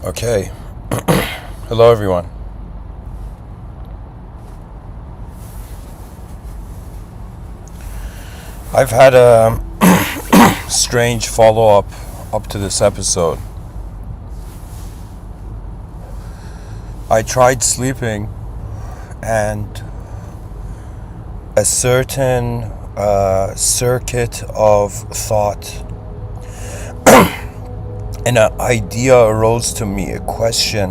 Okay. Hello, everyone. I've had a strange follow up to this episode. I tried sleeping, and a certain circuit of thought, and an idea arose to me, a question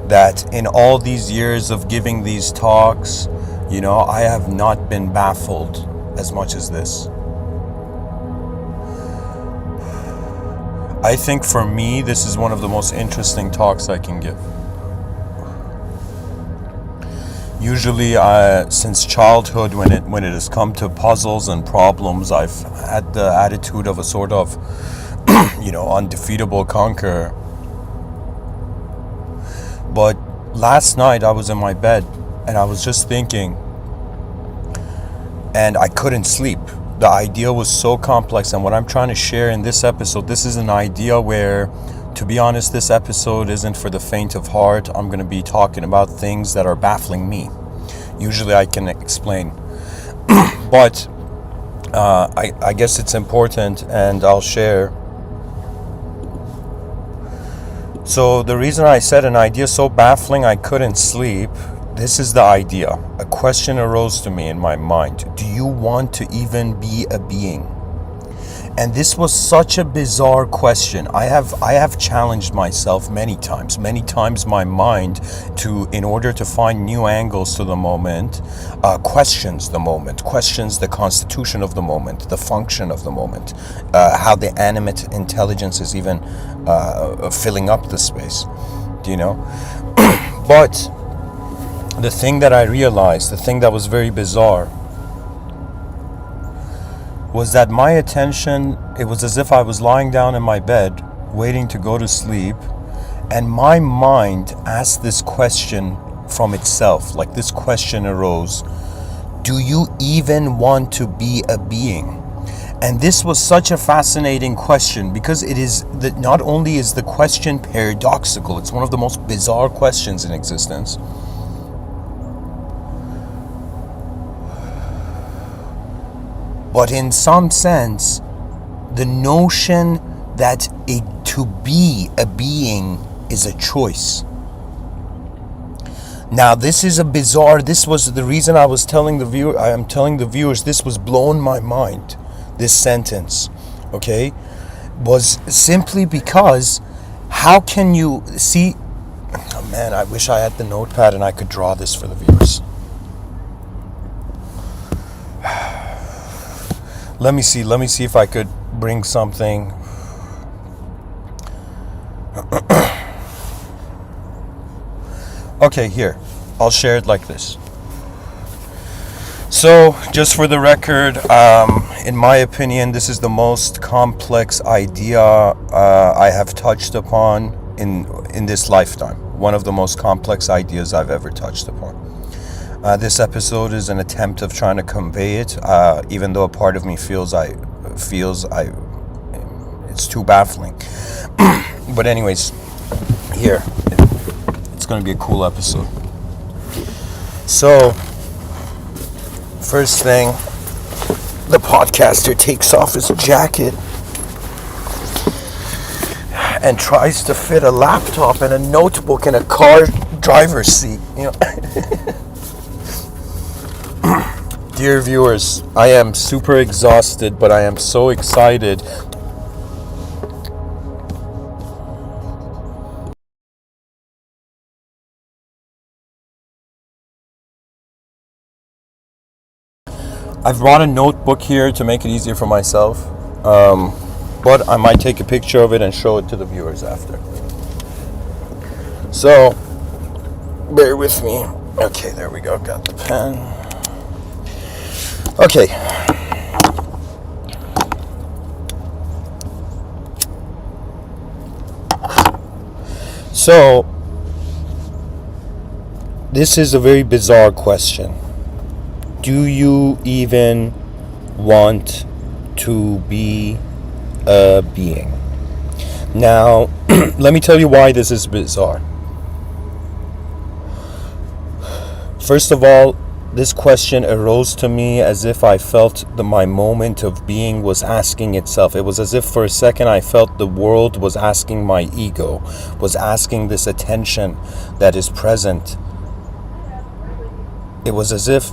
that in all these years of giving these talks, I have not been baffled as much as this. I think for me, this is one of the most interesting talks I can give. Usually, since childhood, when it has come to puzzles and problems, I've had the attitude of a sort of, undefeatable conqueror. But last night, I was in my bed, and I was just thinking, and I couldn't sleep. The idea was so complex, and what I'm trying to share in this episode, this is an idea where, to be honest, this episode isn't for the faint of heart. I'm going to be talking about things that are baffling me. Usually I can explain, but I guess it's important, and I'll share. So the reason I said an idea so baffling I couldn't sleep, this is the idea. A question arose to me in my mind. Do you want to even be a being? And this was such a bizarre question. I have challenged myself many times my mind in order to find new angles to the moment, questions the moment, questions the constitution of the moment, the function of the moment, how the animate intelligence is even filling up the space, But the thing that I realized, the thing that was very bizarre, was that my attention, it was as if I was lying down in my bed, waiting to go to sleep, and my mind asked this question from itself. Like, this question arose: do you even want to be a being? And this was such a fascinating question, because it is that not only is the question paradoxical, it's one of the most bizarre questions in existence. But in some sense, the notion that to be a being is a choice. Now, this was the reason I am telling the viewers, this was blowing my mind, this sentence, okay? Was simply because, how can you see, oh man, I wish I had the notepad and I could draw this for the viewers. Let me see if I could bring something. Okay, here. I'll share it like this. So, just for the record, in my opinion, this is the most complex idea I have touched upon in this lifetime. One of the most complex ideas I've ever touched upon. This episode is an attempt of trying to convey it, even though a part of me feels it's too baffling. But anyways, here, it's going to be a cool episode. So, first thing, the podcaster takes off his jacket and tries to fit a laptop and a notebook in a car driver's seat, Dear viewers, I am super exhausted, but I am so excited. I've brought a notebook here to make it easier for myself, but I might take a picture of it and show it to the viewers after. So, bear with me. Okay, there we go, got the pen. Okay. So, this is a very bizarre question. Do you even want to be a being? Now, let me tell you why this is bizarre. First of all, this question arose to me as if I felt that my moment of being was asking itself. It was as if for a second I felt the world was asking my ego, was asking this attention that is present. It was as if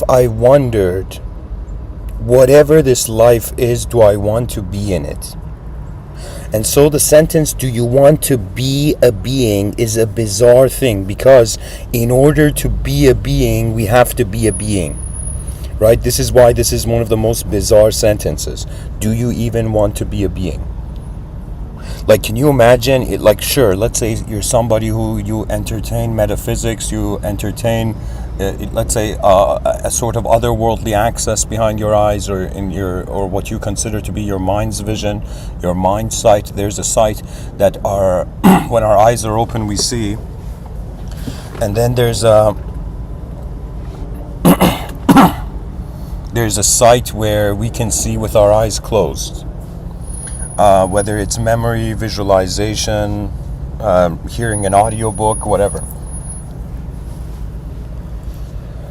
I wondered, whatever this life is, do I want to be in it? And so the sentence, do you want to be a being, is a bizarre thing, because in order to be a being, we have to be a being. Right? This is why this is one of the most bizarre sentences. Do you even want to be a being? Like, can you imagine it? Like, sure, let's say you're somebody who you entertain metaphysics, you entertain, let's say, a sort of otherworldly access behind your eyes, or in your, or what you consider to be your mind's vision, your mind sight. There's a sight that our when our eyes are open, we see, and then there's a sight where we can see with our eyes closed. Whether it's memory, visualization, hearing an audiobook, whatever.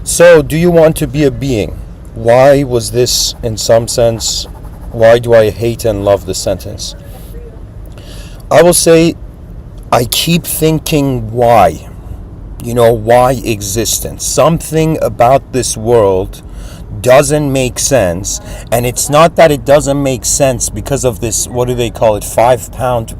So, do you want to be a being? Why was this, in some sense, why do I hate and love the sentence? I will say, I keep thinking why. Why existence? Something about this world doesn't make sense, and it's not that it doesn't make sense because of this, what do they call it, 5-pound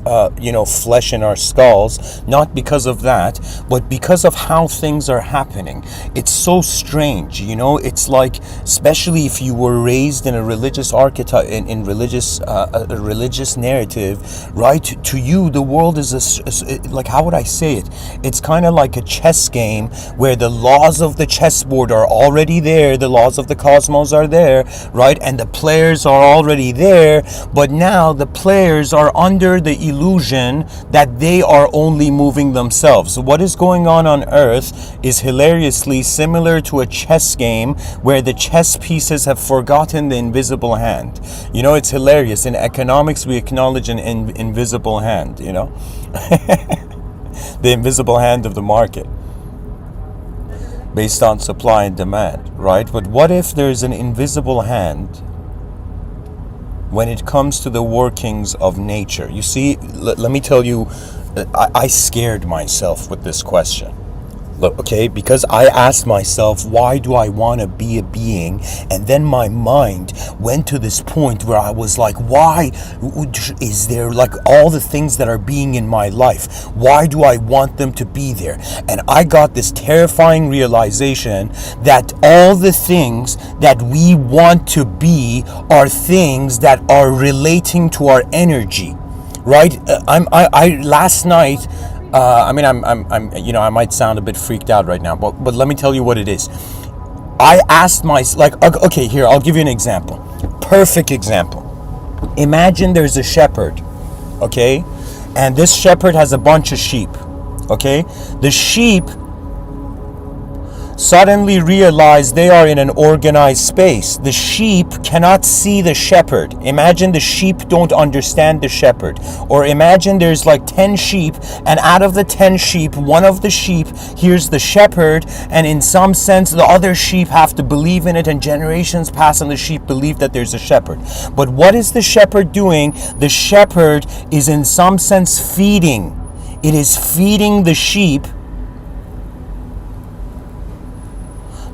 flesh in our skulls, not because of that, but because of how things are happening. It's so strange, it's like, especially if you were raised in a religious archetype, in religious a religious narrative, right? To you, the world is like, how would I say it, it's kind of like a chess game where the laws of the chessboard are already there, the laws of the cosmos are there, right? And the players are already there, but now the players are under the illusion that they are only moving themselves. So what is going on Earth is hilariously similar to a chess game where the chess pieces have forgotten the invisible hand. It's hilarious. In economics, we acknowledge an invisible hand, the invisible hand of the market, based on supply and demand, right? But what if there's an invisible hand when it comes to the workings of nature? You see, let me tell you, I scared myself with this question. Look, okay, because I asked myself, why do I want to be a being? And then my mind went to this point where I was like, why is there, like, all the things that are being in my life, why do I want them to be there? And I got this terrifying realization that all the things that we want to be are things that are relating to our energy, right? I last night, I might sound a bit freaked out right now, but let me tell you what it is. I asked myself, like, okay, here, I'll give you an example. Perfect example. Imagine there's a shepherd, okay? And this shepherd has a bunch of sheep, okay? The sheep suddenly realize they are in an organized space. The sheep cannot see the shepherd. Imagine the sheep don't understand the shepherd. Or imagine there's like 10 sheep, and out of the 10 sheep, one of the sheep hears the shepherd, and in some sense the other sheep have to believe in it, and generations pass and the sheep believe that there's a shepherd. But what is the shepherd doing? The shepherd is in some sense feeding. It is feeding the sheep.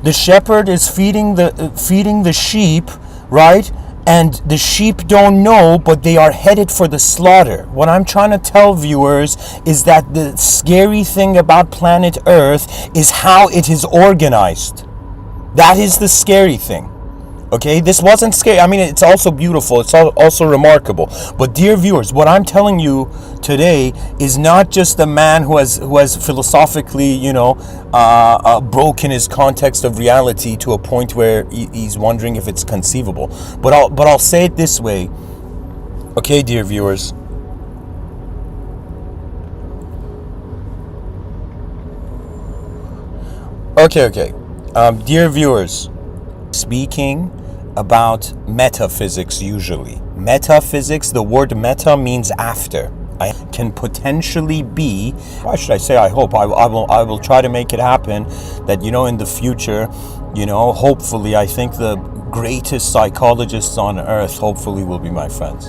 The shepherd is feeding the sheep, right? And the sheep don't know, but they are headed for the slaughter. What I'm trying to tell viewers is that the scary thing about planet Earth is how it is organized. That is the scary thing. Okay, this wasn't scary. I mean, it's also beautiful. It's also remarkable. But dear viewers, what I'm telling you today is not just a man who has philosophically, broken his context of reality to a point where he's wondering if it's conceivable. But I'll say it this way. Okay, dear viewers. Okay. Dear viewers, speaking about metaphysics usually. Metaphysics, the word meta means after. I can potentially be, why should I say I hope, I will try to make it happen that, in the future, hopefully, I think the greatest psychologists on earth hopefully will be my friends,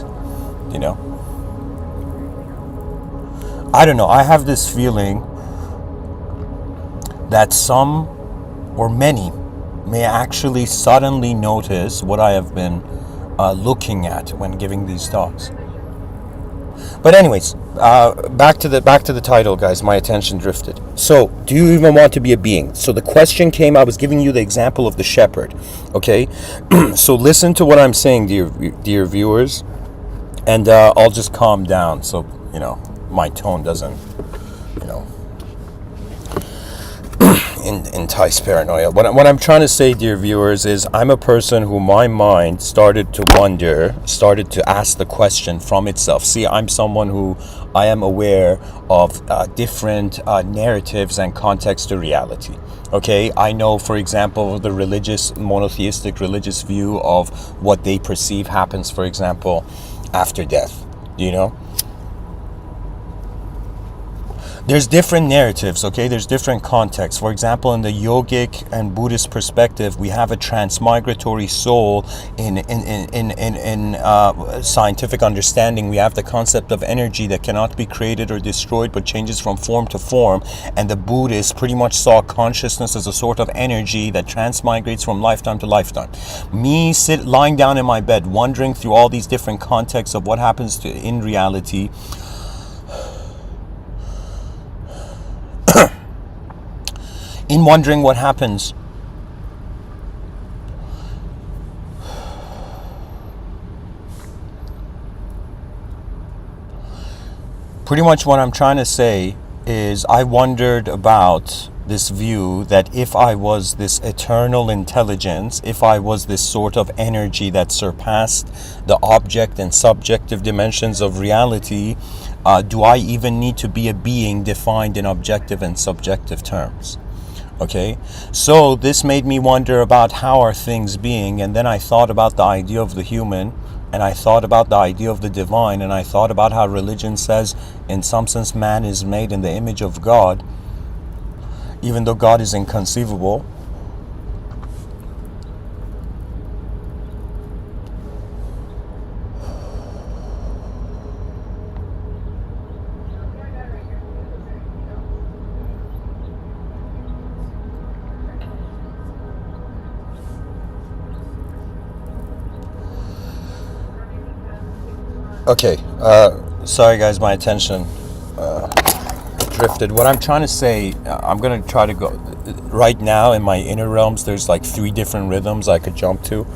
I don't know, I have this feeling that some or many may actually suddenly notice what I have been looking at when giving these talks. But anyways, back to the title, guys. My attention drifted. So, do you even want to be a being? So the question came. I was giving you the example of the shepherd. Okay, so listen to what I'm saying, dear viewers, and I'll just calm down so my tone doesn't entice paranoia. What I'm trying to say, dear viewers, is I'm a person who my mind started to ask the question from itself. See, I'm someone who I am aware of different narratives and context to reality. Okay, I know, for example, the monotheistic religious view of what they perceive happens, for example, after death. There's different narratives, okay? There's different contexts. For example, in the yogic and Buddhist perspective, we have a transmigratory soul. In scientific understanding, we have the concept of energy that cannot be created or destroyed, but changes from form to form. And the Buddhists pretty much saw consciousness as a sort of energy that transmigrates from lifetime to lifetime. Me lying down in my bed, wondering through all these different contexts of what happens in reality, in wondering what happens. Pretty much what I'm trying to say is I wondered about this view that if I was this eternal intelligence, if I was this sort of energy that surpassed the object and subjective dimensions of reality, do I even need to be a being defined in objective and subjective terms? Okay, so this made me wonder about how are things being, and then I thought about the idea of the human, and I thought about the idea of the divine, and I thought about how religion says, in some sense, man is made in the image of God, even though God is inconceivable. Okay, sorry guys, my attention drifted. What I'm trying to say, I'm going to try to go, right now in my inner realms, there's like 3 different rhythms I could jump to.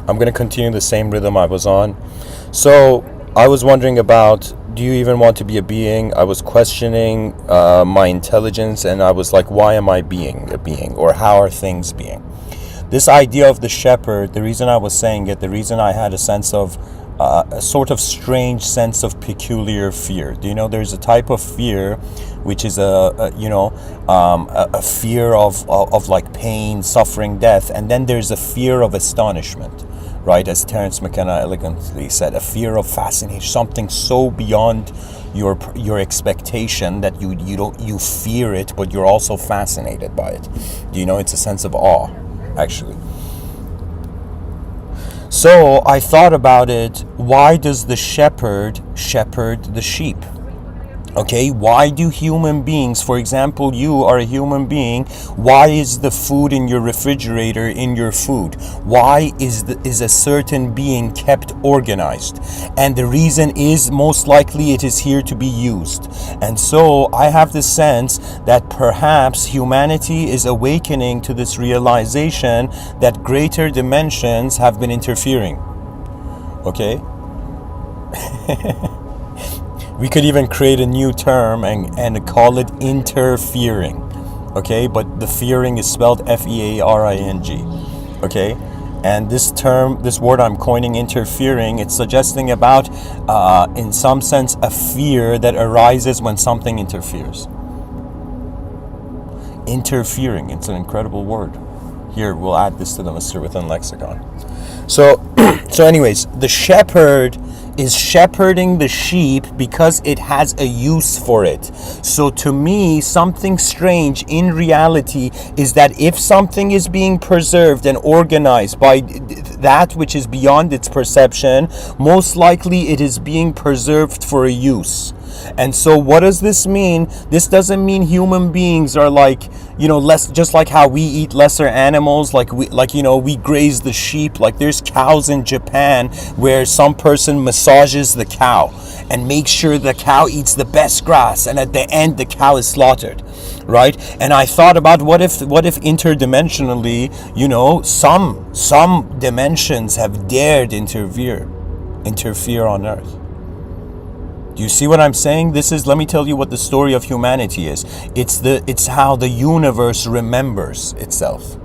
I'm going to continue the same rhythm I was on. So, I was wondering about, do you even want to be a being? I was questioning my intelligence, and I was like, why am I being a being? Or how are things being? This idea of the shepherd, the reason I was saying it, the reason I had a sense of a sort of strange sense of peculiar fear. Do you know there's a type of fear which is a fear of like pain, suffering, death, and then there's a fear of astonishment, right? As Terence McKenna elegantly said, a fear of fascination, something so beyond your expectation that you fear it, but you're also fascinated by it. It's a sense of awe, actually. So I thought about it. Why does the shepherd shepherd the sheep? Okay, why do human beings, for example, you are a human being, why is the food in your refrigerator in your food? Why is a certain being kept organized? And the reason is most likely it is here to be used. And so I have the sense that perhaps humanity is awakening to this realization that greater dimensions have been interfering. Okay? We could even create a new term and call it interfering, okay? But the fearing is spelled F-E-A-R-I-N-G, okay? And this word I'm coining, interfering, it's suggesting about, in some sense, a fear that arises when something interferes. Interfering. It's an incredible word. Here, we'll add this to the Mr.Within lexicon. So, so anyways, the shepherd is shepherding the sheep because it has a use for it. So to me, something strange in reality is that if something is being preserved and organized by that which is beyond its perception, most likely it is being preserved for a use. And so what does this mean? This doesn't mean human beings are like, less, just like how we eat lesser animals, like we graze the sheep. Like there's cows in Japan where some person massages the cow and makes sure the cow eats the best grass, and at the end the cow is slaughtered, right? And I thought about what if interdimensionally, some dimensions have dared interfere on Earth. Do you see what I'm saying? Let me tell you what the story of humanity is. It's how the universe remembers itself.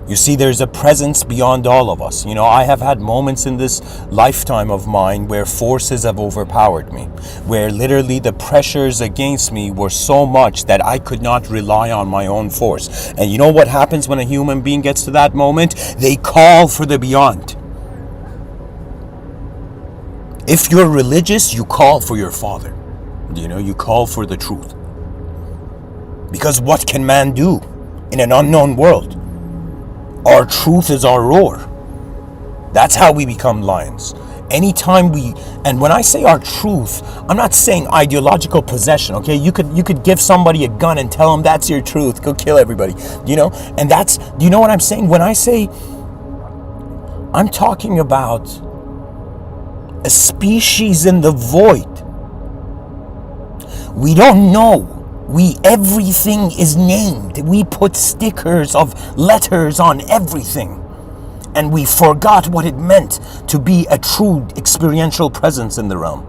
You see, there's a presence beyond all of us. I have had moments in this lifetime of mine where forces have overpowered me, where literally the pressures against me were so much that I could not rely on my own force. And you know what happens when a human being gets to that moment? They call for the beyond. If you're religious, you call for your Father. You call for the truth. Because what can man do in an unknown world? Our truth is our roar. That's how we become lions. Anytime and when I say our truth, I'm not saying ideological possession, okay? You could give somebody a gun and tell them that's your truth. Go kill everybody, And that's, do you know what I'm saying? When I say, I'm talking about a species in the void. We don't know. Everything is named. We put stickers of letters on everything. And we forgot what it meant to be a true experiential presence in the realm.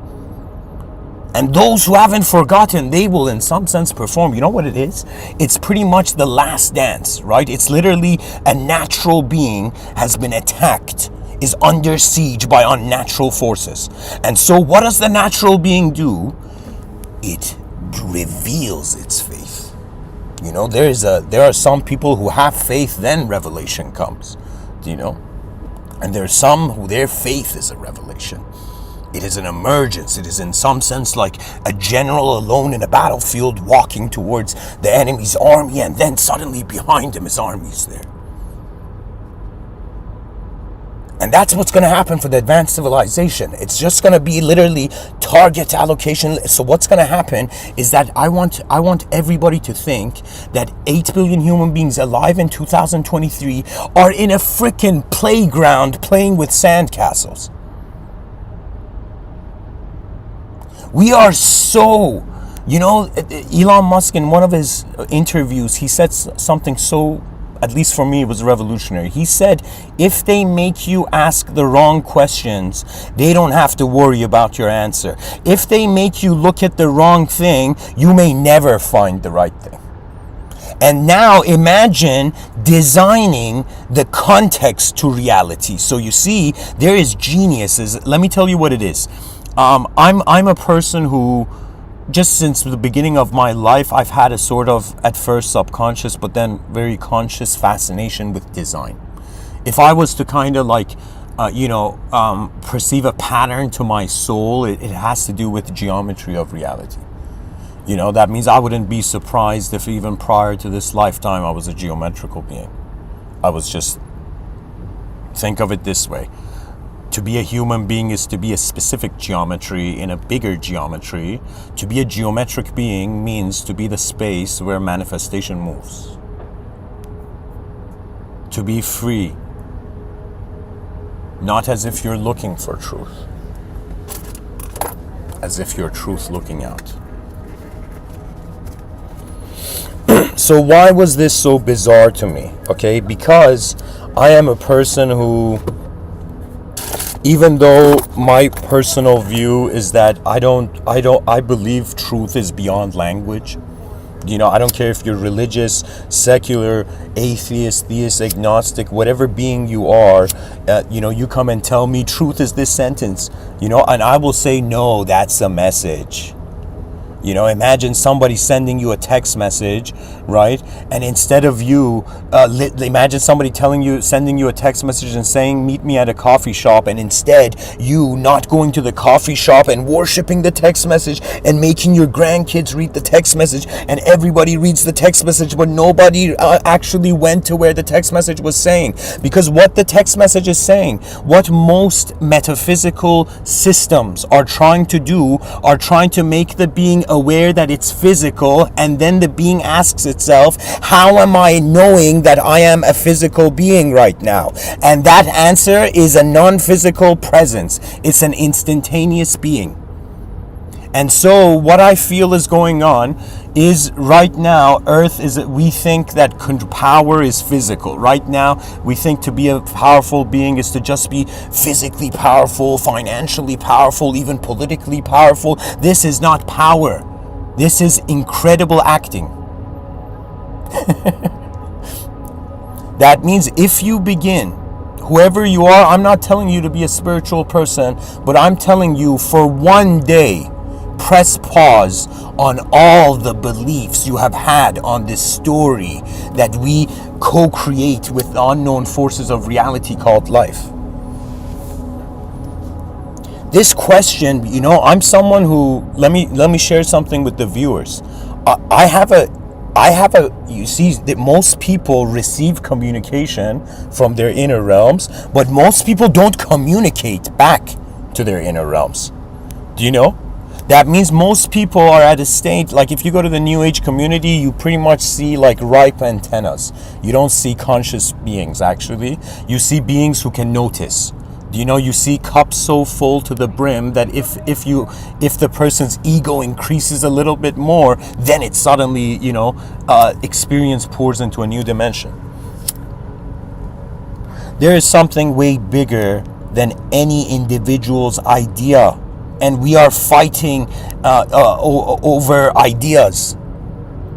And those who haven't forgotten, they will in some sense perform. You know what it is? It's pretty much the last dance, right? It's literally a natural being has been attacked, is under siege by unnatural forces. And so what does the natural being do? It reveals its faith. There are some people who have faith, then revelation comes. And there's some who their faith is a revelation. It is an emergence. It is in some sense like a general alone in a battlefield walking towards the enemy's army, and then suddenly behind him his army is there. And that's what's going to happen for the advanced civilization. It's just going to be literally target allocation. So what's going to happen is that I want everybody to think that 8 billion human beings alive in 2023 are in a freaking playground playing with sandcastles. We are so, Elon Musk in one of his interviews, he said something so, at least for me, it was revolutionary. He said, if they make you ask the wrong questions, they don't have to worry about your answer. If they make you look at the wrong thing, you may never find the right thing. And now imagine designing the context to reality. So you see, there is geniuses. Let me tell you what it is. I'm a person who, just since the beginning of my life, I've had a sort of, at first subconscious, but then very conscious fascination with design. If I was to kind of like, perceive a pattern to my soul, it has to do with geometry of reality. That means I wouldn't be surprised if even prior to this lifetime I was a geometrical being. I was just, think of it this way. To be a human being is to be a specific geometry in a bigger geometry. To be a geometric being means to be the space where manifestation moves. To be free. Not as if you're looking for truth. As if you're truth looking out. So why was this so bizarre to me? Okay, because I am a person who, even though my personal view is that I believe truth is beyond language. I don't care if you're religious, secular, atheist, theist, agnostic, whatever being you are, you come and tell me truth is this sentence, and I will say, no, that's a message. You know, imagine somebody sending you a text message, right? And instead of you, imagine somebody sending you a text message and saying, meet me at a coffee shop, and instead you not going to the coffee shop and worshiping the text message and making your grandkids read the text message, and everybody reads the text message, but nobody actually went to where the text message was saying. Because what the text message is saying, what most metaphysical systems are trying to do, are trying to make the being aware that it's physical, and then the being asks itself, how am I knowing that I am a physical being right now? And that answer is a non-physical presence. It's an instantaneous being. And so what I feel is going on is right now, Earth is, we think that power is physical. Right now, we think to be a powerful being is to just be physically powerful, financially powerful, even politically powerful. This is not power. This is incredible acting. That means if you begin, whoever you are, I'm not telling you to be a spiritual person, but I'm telling you for one day, press pause on all the beliefs you have had on this story that we co-create with the unknown forces of reality called life. This question, you know, I'm someone who, let me share something with the viewers. You see that most people receive communication from their inner realms, but most people don't communicate back to their inner realms. Do you know? That means most people are at a state, like if you go to the New Age community, you pretty much see like ripe antennas. You don't see conscious beings, actually. You see beings who can notice. You know, you see cups so full to the brim that if the person's ego increases a little bit more, then it suddenly, you know, experience pours into a new dimension. There is something way bigger than any individual's idea, and we are fighting over ideas.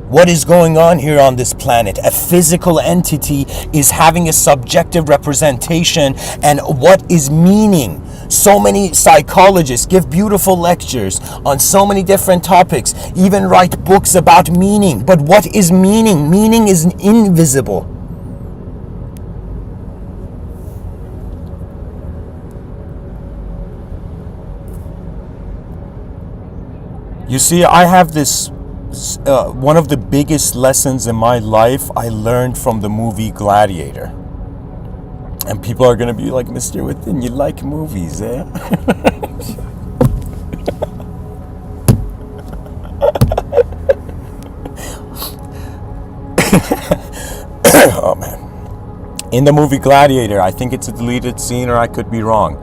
What is going on here on this planet? A physical entity is having a subjective representation, and what is meaning? So many psychologists give beautiful lectures on so many different topics, even write books about meaning. But what is meaning? Meaning is invisible. You see, I have this one of the biggest lessons in my life I learned from the movie Gladiator. And people are going to be like, Mr. Within, you like movies, eh? Oh, man. In the movie Gladiator, I think it's a deleted scene, or I could be wrong.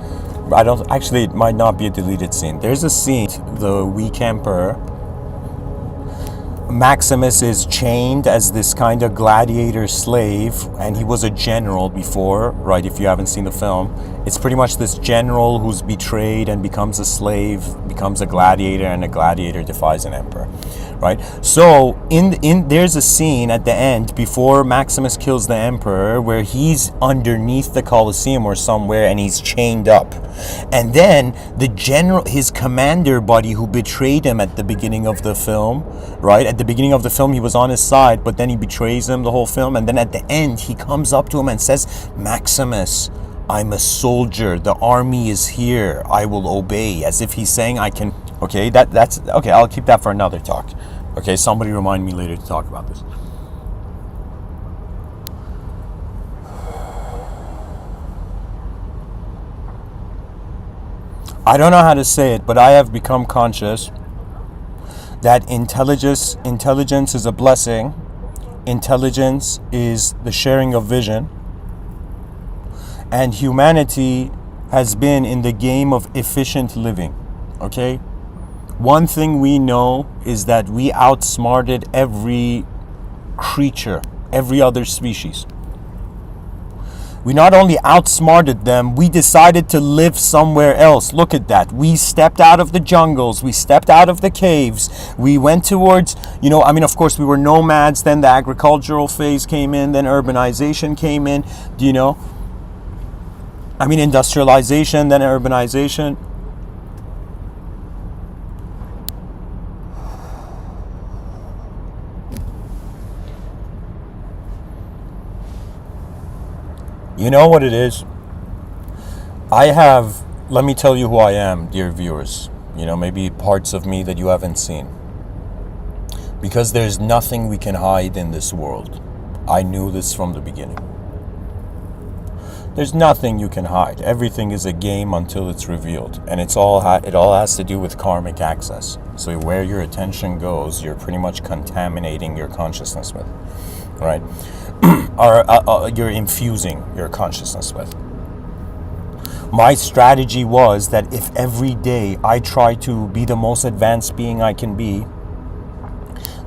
Actually, it might not be a deleted scene. There's a scene, the weak emperor, Maximus is chained as this kind of gladiator slave, and he was a general before, right? If you haven't seen the film, it's pretty much this general who's betrayed and becomes a slave, becomes a gladiator, and a gladiator defies an emperor, right? So in there's a scene at the end before Maximus kills the emperor where he's underneath the Colosseum or somewhere, and he's chained up. And then the general, his commander buddy who betrayed him at the beginning of the film, right? At the beginning of the film, he was on his side, but then he betrays him the whole film. And then at the end, he comes up to him and says, Maximus, I'm a soldier. The army is here. I will obey. As if he's saying, I can. Okay, that's okay. I'll keep that for another talk. Okay, somebody remind me later to talk about this. I don't know how to say it, but I have become conscious that intelligence is a blessing. Intelligence is the sharing of vision. And humanity has been in the game of efficient living. Okay? One thing we know is that we outsmarted every creature, every other species. We not only outsmarted them, we decided to live somewhere else. Look at that. We stepped out of the jungles. We stepped out of the caves. We went towards, of course, we were nomads. Then the agricultural phase came in. Then urbanization came in. Industrialization, then urbanization. You know what it is? Let me tell you who I am, dear viewers. Maybe parts of me that you haven't seen. Because there's nothing we can hide in this world. I knew this from the beginning. There's nothing you can hide. Everything is a game until it's revealed. And it all has to do with karmic access. So where your attention goes, you're pretty much contaminating your consciousness with. Right? Or you're infusing your consciousness with. My strategy was that if every day I try to be the most advanced being I can be,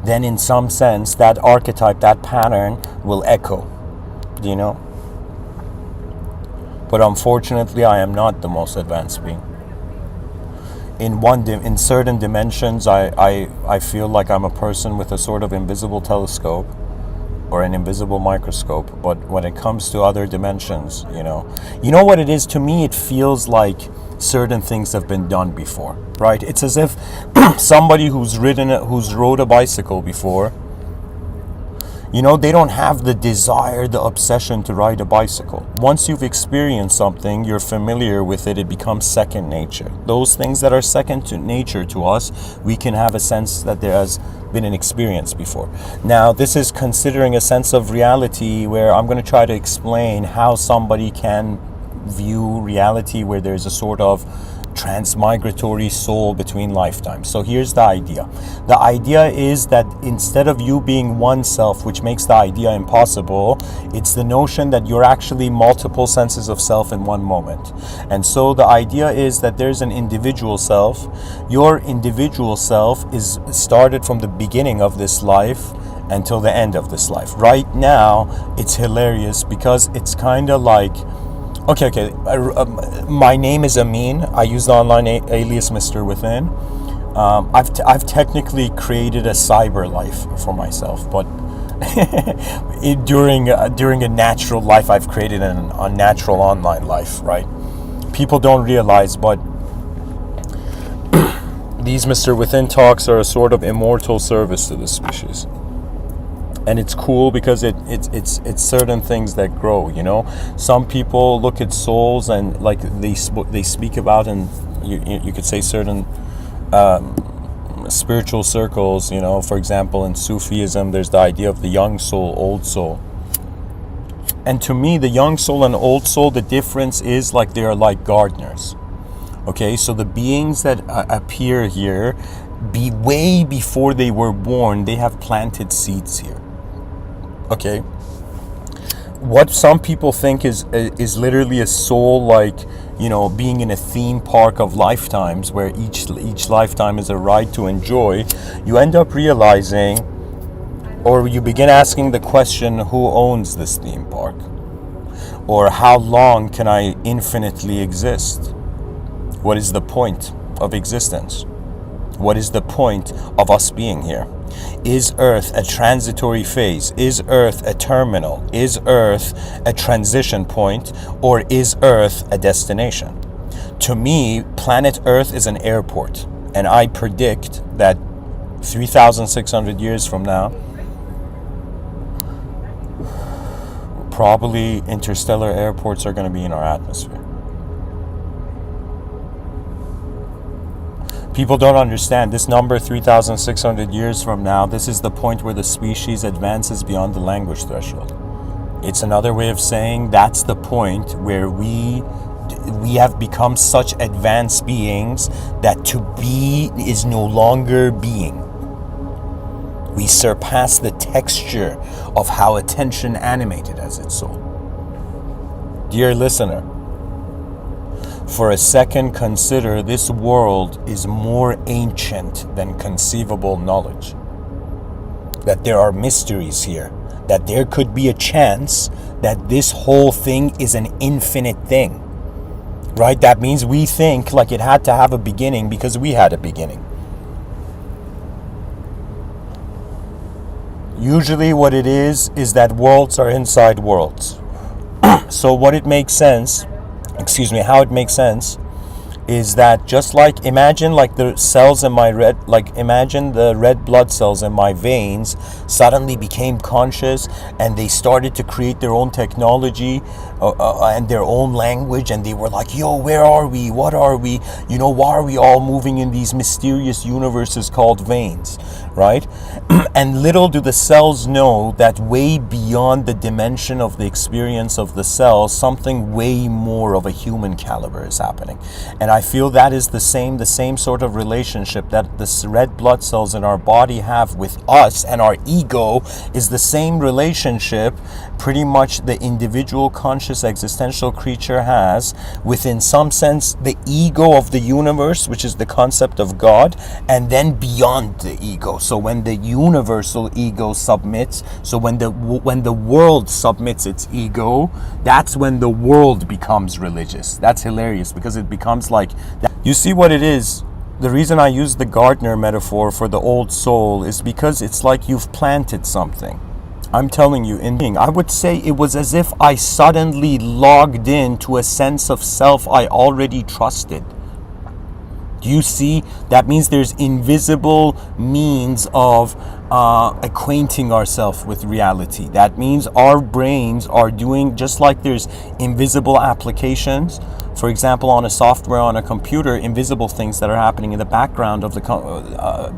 then in some sense that archetype, that pattern will echo, But unfortunately, I am not the most advanced being. In certain dimensions, I feel like I'm a person with a sort of invisible telescope or an invisible microscope. But when it comes to other dimensions, you know what it is? To me, it feels like certain things have been done before, right? It's as if somebody who's rode a bicycle before, they don't have the desire, the obsession to ride a bicycle. Once you've experienced something, you're familiar with it, it becomes second nature. Those things that are second to nature to us, we can have a sense that there has been an experience before. Now, this is considering a sense of reality where I'm going to try to explain how somebody can view reality where there's a sort of transmigratory soul between lifetimes. So here's the idea. The idea is that instead of you being one self, which makes the idea impossible, it's the notion that you're actually multiple senses of self in one moment. And so the idea is that there's an individual self. Your individual self is started from the beginning of this life until the end of this life. Right now, it's hilarious because it's kind of like, Okay. My name is Amin. I use the online alias Mr.Within. I've technically created a cyber life for myself, but during a natural life, I've created an unnatural online life. Right? People don't realize, but these Mr.Within talks are a sort of immortal service to the species. And it's cool because it's certain things that grow, Some people look at souls and like they speak about, and you could say certain spiritual circles, For example, in Sufism, there's the idea of the young soul, old soul. And to me, the young soul and old soul, the difference is like they are like gardeners. Okay, so the beings that appear here, way before they were born, they have planted seeds here. Okay, what some people think is literally a soul, like being in a theme park of lifetimes, where each lifetime is a ride to enjoy. You end up realizing, or you begin asking the question, who owns this theme park, or how long can I infinitely exist? What is the point of existence? What is the point of us being here? Is Earth a transitory phase? Is Earth a terminal? Is Earth a transition point? Or is Earth a destination? To me, planet Earth is an airport. And I predict that 3,600 years from now, probably interstellar airports are going to be in our atmosphere. People don't understand this number, 3,600 years from now. This is the point where the species advances beyond the language threshold. It's another way of saying that's the point where we have become such advanced beings that to be is no longer being. We surpass the texture of how attention animated as its soul. Dear listener, for a second, consider this world is more ancient than conceivable knowledge. That there are mysteries here. That there could be a chance that this whole thing is an infinite thing. Right? That means we think like it had to have a beginning because we had a beginning. Usually what it is that worlds are inside worlds. So how it makes sense is that just like, imagine like the cells in my imagine the red blood cells in my veins suddenly became conscious and they started to create their own technology and their own language, and they were like, yo, where are we, what are we, why are we all moving in these mysterious universes called veins, right? And little do the cells know that way beyond the dimension of the experience of the cell, something way more of a human caliber is happening. And I feel that is the same sort of relationship that the red blood cells in our body have with us, and our ego is the same relationship pretty much the individual conscious existential creature has with, in some sense, the ego of the universe, which is the concept of God, and then beyond the ego. So when the universal ego submits, so when the world submits its ego, that's when the world becomes religious. That's hilarious, because it becomes like that. You see what it is? The reason I use the gardener metaphor for the old soul is because it's like you've planted something. I'm telling you, I would say it was as if I suddenly logged in to a sense of self I already trusted. Do you see? That means there's invisible means of acquainting ourselves with reality. That means our brains are doing, just like there's invisible applications, for example, on a software, on a computer, invisible things that are happening in the background of the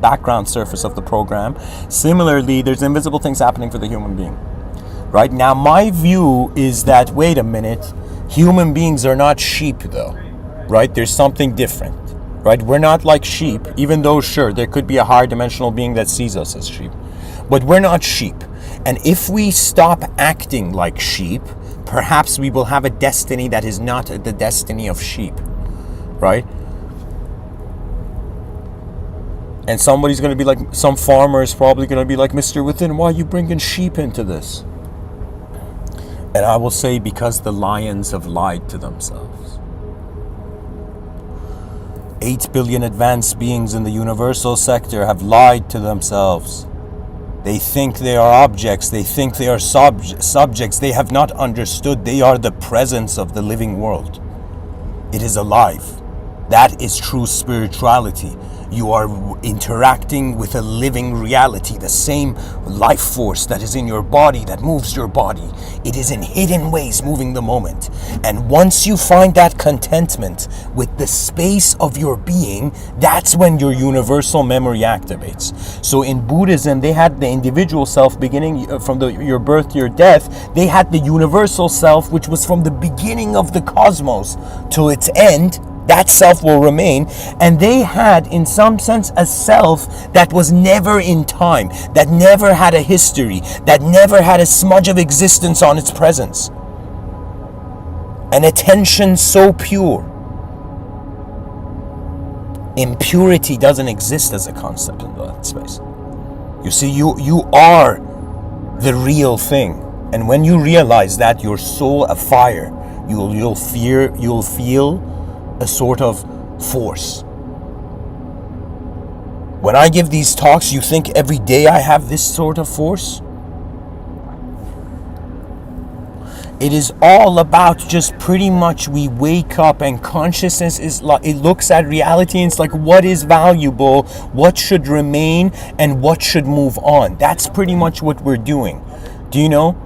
background surface of the program. Similarly, there's invisible things happening for the human being. Right? Now, my view is that, wait a minute, human beings are not sheep, though. Right? There's something different. Right? We're not like sheep, even though, sure, there could be a higher dimensional being that sees us as sheep. But we're not sheep. And if we stop acting like sheep, perhaps we will have a destiny that is not the destiny of sheep. Right? And somebody's going to be like, some farmer is probably going to be like, Mr.Within, why are you bringing sheep into this? And I will say, because the lions have lied to themselves. 8 billion advanced beings in the universal sector have lied to themselves. They think they are objects. They think they are subjects. They have not understood they are the presence of the living world. It is alive. That is true spirituality. You are interacting with a living reality, the same life force that is in your body, that moves your body. It is in hidden ways moving the moment. And once you find that contentment with the space of your being, that's when your universal memory activates. So in Buddhism, they had the individual self beginning from your birth to your death. They had the universal self, which was from the beginning of the cosmos to its end. That self will remain. And they had, in some sense, a self that was never in time, that never had a history, that never had a smudge of existence on its presence. An attention so pure. Impurity doesn't exist as a concept in that space. You see, you are the real thing. And when you realize that, your soul afire, you'll feel a sort of force. When I give these talks, you think every day I have this sort of force? It is all about just pretty much we wake up and consciousness is like, it looks at reality and it's like, what is valuable, what should remain, and what should move on. That's pretty much what we're doing. Do you know?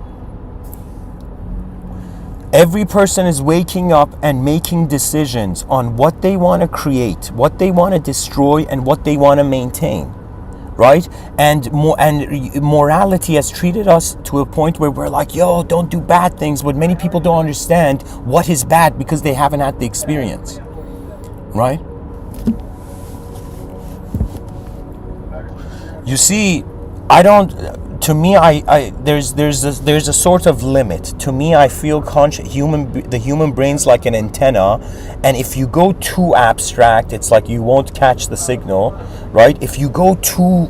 Every person is waking up and making decisions on what they want to create, what they want to destroy, and what they want to maintain, right? And morality has treated us to a point where we're like, yo, don't do bad things, but many people don't understand what is bad because they haven't had the experience, right? You see, to me, there's a sort of limit. To me, I feel the human brain's like an antenna, and if you go too abstract, it's like you won't catch the signal, right? If you go too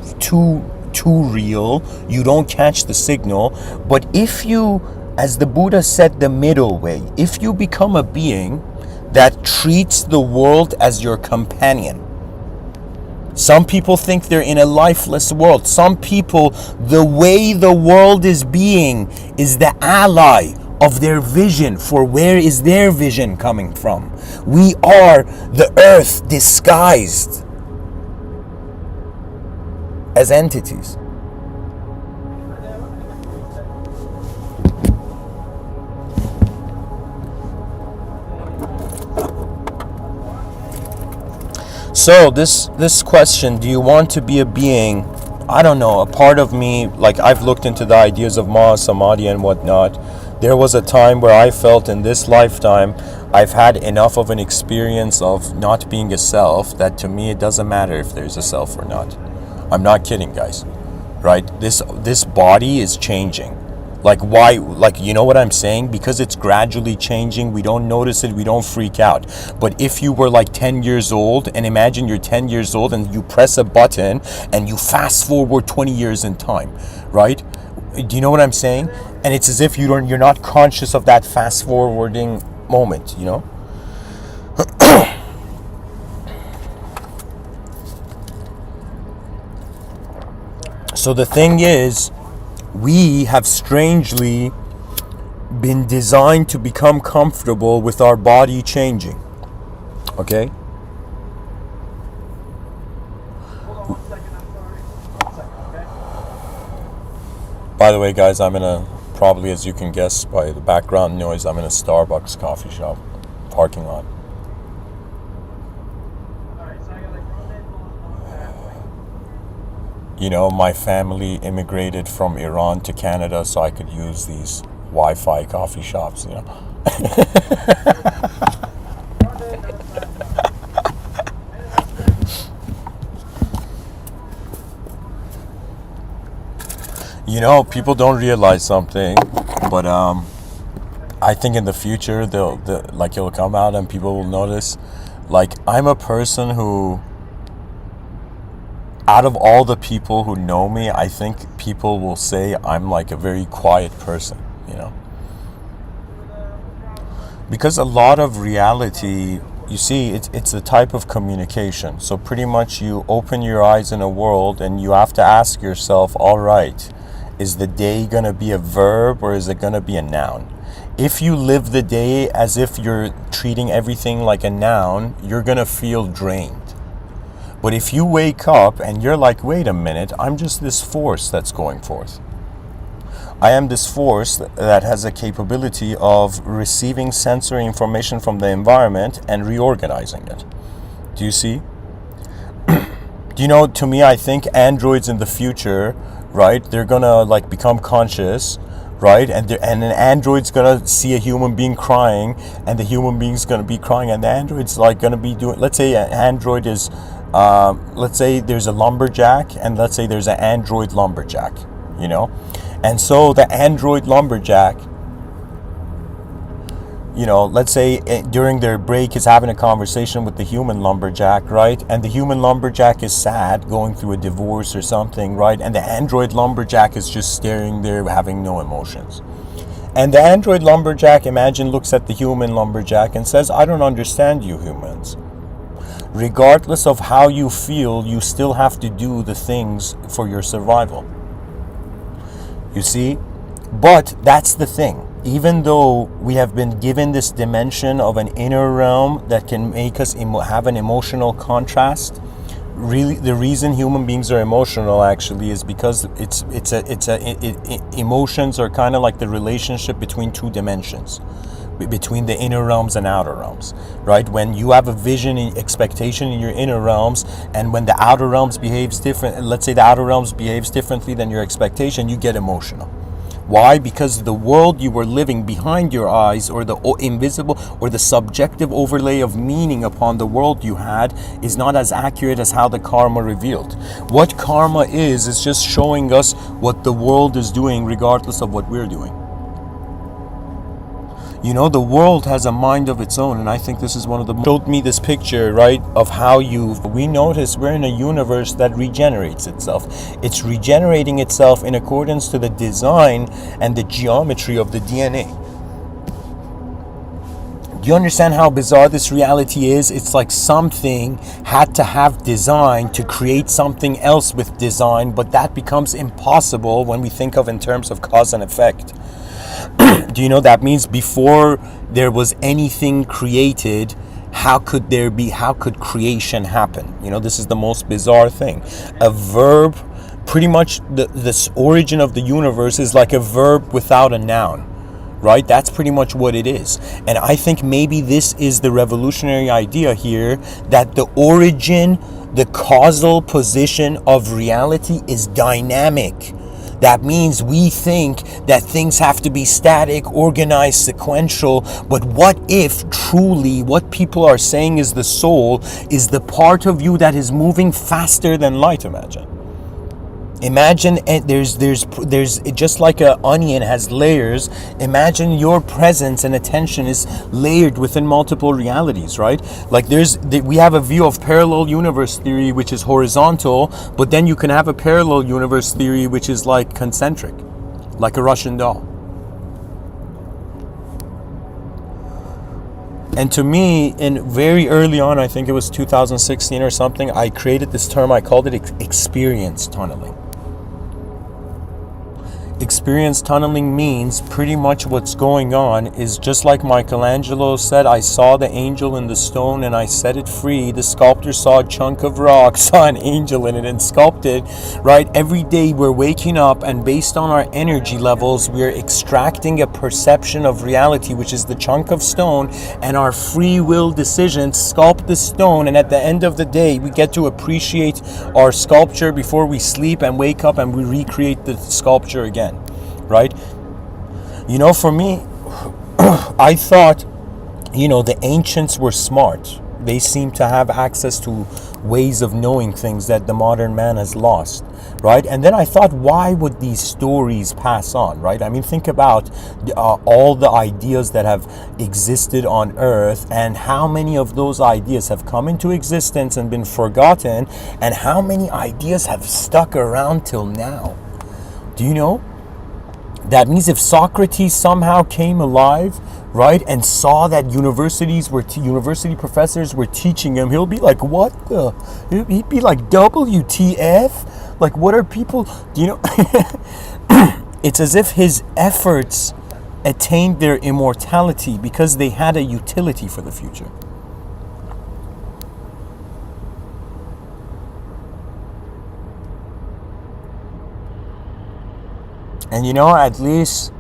real, you don't catch the signal. But if you, as the Buddha said, the middle way, if you become a being that treats the world as your companion. Some people think they're in a lifeless world. Some people, the way the world is being is the ally of their vision. For where is their vision coming from? We are the earth disguised as entities. So this question, do you want to be a being? I don't know. A part of me, like I've looked into the ideas of Maha Samadhi and whatnot. There was a time where I felt in this lifetime I've had enough of an experience of not being a self that to me it doesn't matter if there's a self or not. I'm not kidding, guys. Right? This body is changing. Like why, like, you know what I'm saying? Because it's gradually changing, we don't notice it, we don't freak out. But if you were like 10 years old, and imagine you're 10 years old and you press a button and you fast forward 20 years in time, right? Do you know what I'm saying? And it's as if you're not conscious of that fast forwarding moment, you know? So the thing is, we have strangely been designed to become comfortable with our body changing. Okay? By the way, guys, I'm in a, probably as you can guess by the background noise, I'm in a Starbucks coffee shop parking lot. You know, my family immigrated from Iran to Canada so I could use these Wi-Fi coffee shops, you know. You know, people don't realize something, but I think in the future it'll come out and people will notice. Like, I'm a person who, out of all the people who know me, I think people will say I'm like a very quiet person, you know. Because a lot of reality, you see, it's a type of communication. So pretty much you open your eyes in a world and you have to ask yourself, all right, is the day going to be a verb or is it going to be a noun? If you live the day as if you're treating everything like a noun, you're going to feel drained. But if you wake up and you're like, wait a minute, I'm just this force that's going forth. I am this force that has a capability of receiving sensory information from the environment and reorganizing it. Do you see? Do you know, to me, I think androids in the future, right, they're gonna like become conscious, right, and an android's gonna see a human being crying, and the human being's gonna be crying, and the android's like gonna be doing, let's say an android is, let's say there's a lumberjack, and let's say there's an android lumberjack, you know, and so the android lumberjack, you know, let's say during their break is having a conversation with the human lumberjack, right? And the human lumberjack is sad, going through a divorce or something, right? And the android lumberjack is just staring there, having no emotions. And the android lumberjack, imagine, looks at the human lumberjack and says, I don't understand you humans. Regardless of how you feel, you still have to do the things for your survival. You see? But that's the thing. Even though we have been given this dimension of an inner realm that can make us have an emotional contrast, really the reason human beings are emotional actually is because emotions are kind of like the relationship between two dimensions, between the inner realms and outer realms, right? When you have a vision and expectation in your inner realms, and when the outer realms behaves different, let's say the outer realms behaves differently than your expectation, you get emotional. Why? Because the world you were living behind your eyes, or the invisible or the subjective overlay of meaning upon the world you had, is not as accurate as how the karma revealed. What karma is just showing us what the world is doing regardless of what we're doing. You know, the world has a mind of its own, and I think this is one of the... Showed me this picture, right, of how we notice we're in a universe that regenerates itself. It's regenerating itself in accordance to the design and the geometry of the DNA. Do you understand how bizarre this reality is? It's like something had to have design to create something else with design, but that becomes impossible when we think of in terms of cause and effect. Do you know that means before there was anything created, how could creation happen? You know, this is the most bizarre thing. A verb, pretty much this origin of the universe is like a verb without a noun, right? That's pretty much what it is. And I think maybe this is the revolutionary idea here, that the origin, the causal position of reality is dynamic. That means we think that things have to be static, organized, sequential. But what if truly what people are saying is the soul is the part of you that is moving faster than light? Imagine there's just like an onion has layers. Imagine your presence and attention is layered within multiple realities, right? Like we have a view of parallel universe theory which is horizontal, but then you can have a parallel universe theory which is like concentric, like a Russian doll. And to me, in very early on, I think it was 2016 or something, I created this term. I called it experience tunneling. Experience tunneling means pretty much what's going on is just like Michelangelo said, I saw the angel in the stone and I set it free. The sculptor saw a chunk of rock, saw an angel in it and sculpted, right? Every day we're waking up and based on our energy levels, we're extracting a perception of reality, which is the chunk of stone, and our free will decisions sculpt the stone. And at the end of the day, we get to appreciate our sculpture before we sleep and wake up and we recreate the sculpture again. Right? For me, I thought, the ancients were smart. They seem to have access to ways of knowing things that the modern man has lost, right? And then I thought, why would these stories pass on, right? I mean, think about all the ideas that have existed on Earth and how many of those ideas have come into existence and been forgotten, and how many ideas have stuck around till now. Do you know? That means if Socrates somehow came alive, right, and saw that university professors were teaching him, he'll be like, what the? He'd be like, WTF? Like, what are people, It's as if his efforts attained their immortality because they had a utility for the future. And at least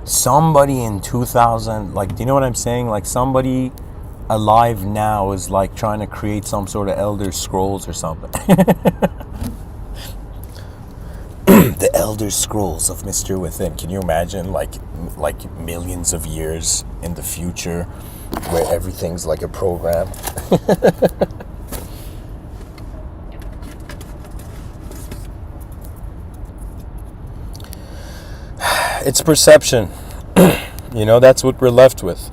somebody in 2000, like, do you know what I'm saying? Like, somebody alive now is like trying to create some sort of Elder Scrolls or something. The Elder Scrolls of Mr.Within. Can you imagine, like millions of years in the future where everything's like a program? It's perception. That's what we're left with.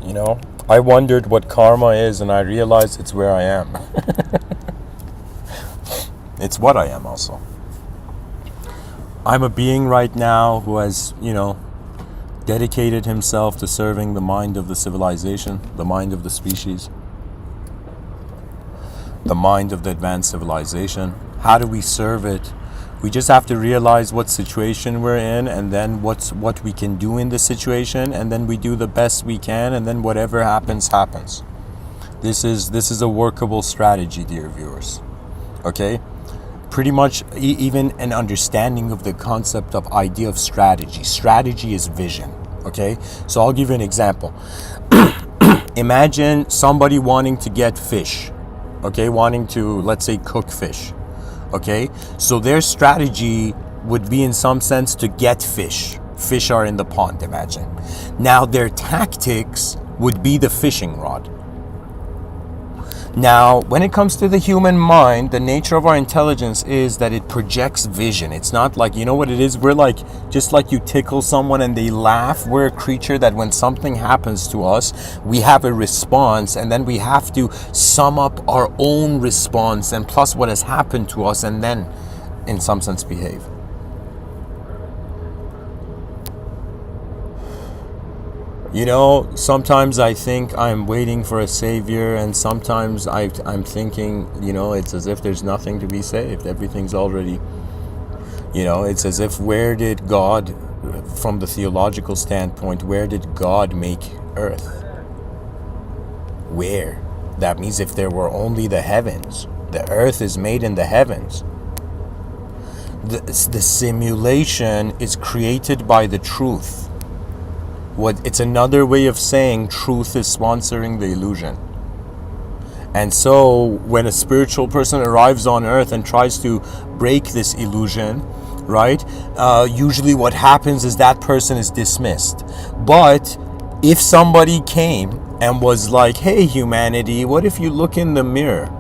I wondered what karma is, and I realized it's where I am. It's what I am also. I'm a being right now who has, dedicated himself to serving the mind of the civilization, the mind of the species, the mind of the advanced civilization. How do we serve it? We just have to realize what situation we're in, and then what we can do in the situation, and then we do the best we can, and then whatever happens, happens. This is a workable strategy, dear viewers. Okay? Pretty much even an understanding of the concept of idea of strategy. Strategy is vision. Okay? So I'll give you an example. Imagine somebody wanting to get fish. Okay? Wanting to, let's say, cook fish. Okay, so their strategy would be in some sense to get fish. Fish are in the pond, imagine. Now their tactics would be the fishing rod. Now, when it comes to the human mind, the nature of our intelligence is that it projects vision. It's not like, what it is? We're like, just like you tickle someone and they laugh. We're a creature that when something happens to us, we have a response, and then we have to sum up our own response and plus what has happened to us, and then, in some sense, behave. Sometimes I think I'm waiting for a savior, and sometimes I'm thinking, it's as if there's nothing to be saved. Everything's already, it's as if, where did God, from the theological standpoint, where did God make earth? Where? That means if there were only the heavens, the earth is made in the heavens. The simulation is created by the truth. It's another way of saying truth is sponsoring the illusion. And so when a spiritual person arrives on earth and tries to break this illusion, right, usually what happens is that person is dismissed. But if somebody came and was like, hey humanity, what if you look in the mirror?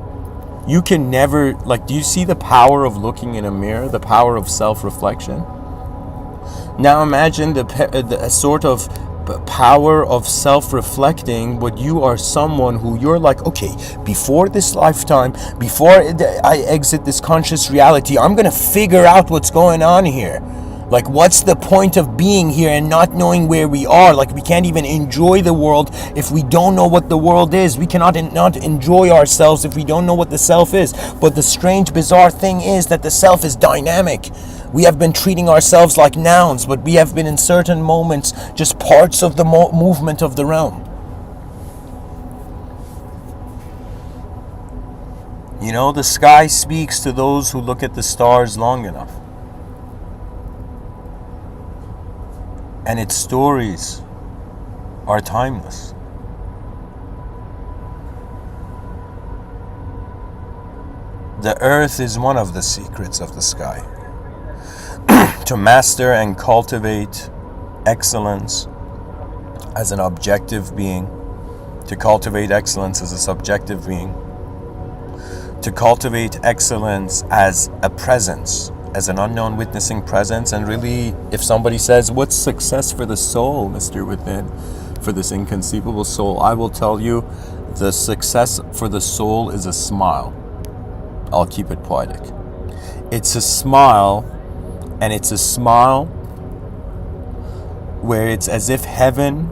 You can never, like, do you see the power of looking in a mirror, the power of self-reflection? Now imagine the sort of power of self-reflecting, but you are someone who you're like, okay, before this lifetime, before I exit this conscious reality, I'm gonna figure out what's going on here. Like, what's the point of being here and not knowing where we are? Like, we can't even enjoy the world if we don't know what the world is. We cannot not enjoy ourselves if we don't know what the self is. But the strange, bizarre thing is that the self is dynamic. We have been treating ourselves like nouns, but we have been in certain moments just parts of the movement of the realm. You know, the sky speaks to those who look at the stars long enough. And its stories are timeless. The earth is one of the secrets of the sky. To master and cultivate excellence as an objective being, to cultivate excellence as a subjective being, to cultivate excellence as a presence, as an unknown witnessing presence. And really, if somebody says, what's success for the soul, Mr. Within, for this inconceivable soul, I will tell you, the success for the soul is a smile. I'll keep it poetic. It's a smile, and it's a smile where it's as if heaven,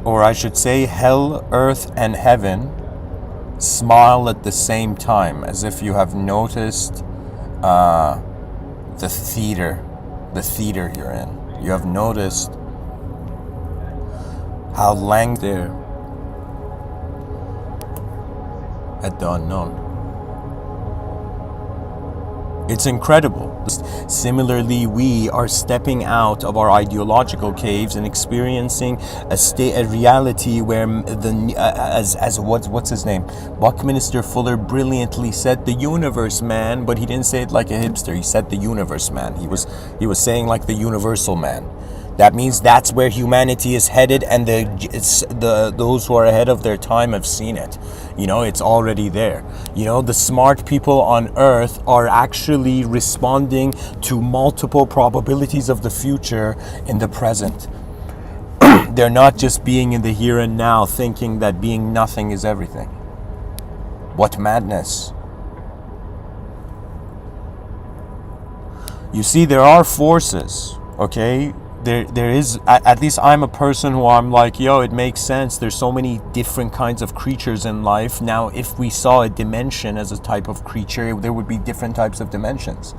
or I should say hell, earth, and heaven smile at the same time, as if you have noticed the theater you're in. You have noticed how lang there at the unknown. It's incredible. Similarly, we are stepping out of our ideological caves and experiencing a reality where what's his name? Buckminster Fuller brilliantly said the universe man, but he didn't say it like a hipster. He said the universe man. He was saying like the universal man. That means that's where humanity is headed, and those who are ahead of their time have seen it. You know, it's already there. You know, the smart people on Earth are actually responding to multiple probabilities of the future in the present. They're not just being in the here and now, thinking that being nothing is everything. What madness. You see, there are forces, okay? There is, at least I'm a person who I'm like, yo, it makes sense. There's so many different kinds of creatures in life. Now, if we saw a dimension as a type of creature, there would be different types of dimensions,